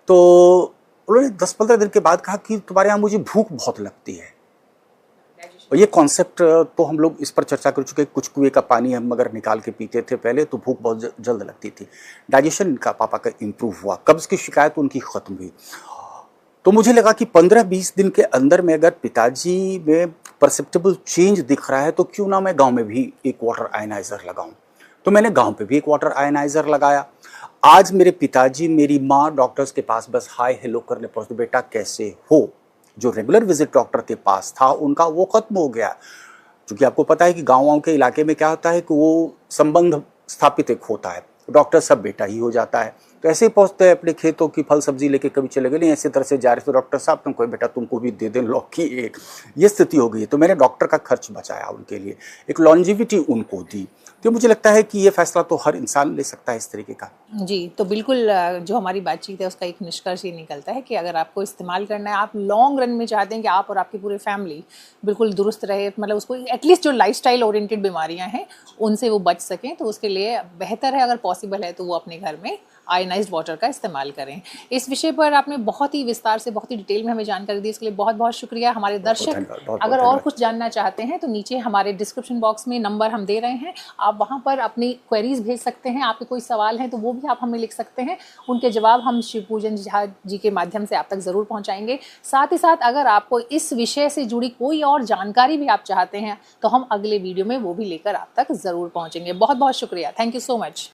Speaker 1: तो उन्होंने 10-15 दिन के बाद कहा कि तुम्हारे यहाँ मुझे भूख बहुत लगती है। और ये कॉन्सेप्ट तो हम लोग इस पर चर्चा कर चुके हैं, कुछ कुएं का पानी हम अगर निकाल के पीते थे पहले तो भूख बहुत जल्द लगती थी। डाइजेशन इनका पापा का इम्प्रूव हुआ, कब्ज़ की शिकायत उनकी ख़त्म हुई। तो मुझे लगा कि 15-20 दिन के अंदर में अगर पिताजी में परसेप्टेबल चेंज दिख रहा है तो क्यों ना मैं गांव में भी एक वाटर आयनाइज़र लगाऊं। तो मैंने गांव पे भी एक वाटर आयनाइज़र लगाया। आज मेरे पिताजी मेरी माँ डॉक्टर्स के पास बस हाय हेलो करने पहुँचते, बेटा कैसे हो। जो रेगुलर विजिट डॉक्टर के पास था उनका वो खत्म हो गया, क्योंकि आपको पता है कि गाँव के इलाके में क्या होता है कि वो संबंध स्थापित एक होता है, डॉक्टर सब बेटा ही हो जाता है। तो ऐसे ही पहुँचते हैं अपने खेतों की फल सब्जी लेके कभी चले गए, नहीं ऐसी तरह से जा रहे थे डॉक्टर साहब तुमको बेटा तुमको भी दे दें लौकी एक, ये स्थिति हो गई। तो मैंने डॉक्टर का खर्च बचाया उनके लिए, एक लॉन्जिविटी उनको दी। तो मुझे लगता है कि ये फैसला तो हर इंसान ले सकता है इस तरीके का।
Speaker 2: जी, तो बिल्कुल जो हमारी बातचीत है उसका एक निष्कर्ष ये निकलता है कि अगर आपको इस्तेमाल करना है, आप लॉन्ग रन में चाहते हैं कि आप और आपकी पूरी फैमिली बिल्कुल दुरुस्त रहे, मतलब उसको एटलीस्ट जो लाइफस्टाइल ओरिएंटेड बीमारियां हैं उनसे वो बच सकें, तो उसके लिए बेहतर है अगर पॉसिबल है तो वो अपने घर में आयनाइज्ड वाटर का इस्तेमाल करें। इस विषय पर आपने बहुत ही विस्तार से, बहुत ही डिटेल में हमें जानकारी दी, इसके लिए बहुत बहुत शुक्रिया। हमारे दर्शक अगर और कुछ जानना चाहते हैं तो नीचे हमारे डिस्क्रिप्शन बॉक्स में नंबर हम दे रहे हैं, आप वहाँ पर अपनी क्वेरीज भेज सकते हैं। आपके कोई सवाल हैं तो वो भी आप हमें लिख सकते हैं, उनके जवाब हम शिव पूजन झा जी के माध्यम से आप तक ज़रूर पहुँचाएंगे। साथ ही साथ अगर आपको इस विषय से जुड़ी कोई और जानकारी भी आप चाहते हैं तो हम अगले वीडियो में वो भी लेकर आप तक ज़रूर पहुँचेंगे। बहुत बहुत शुक्रिया, थैंक यू सो मच।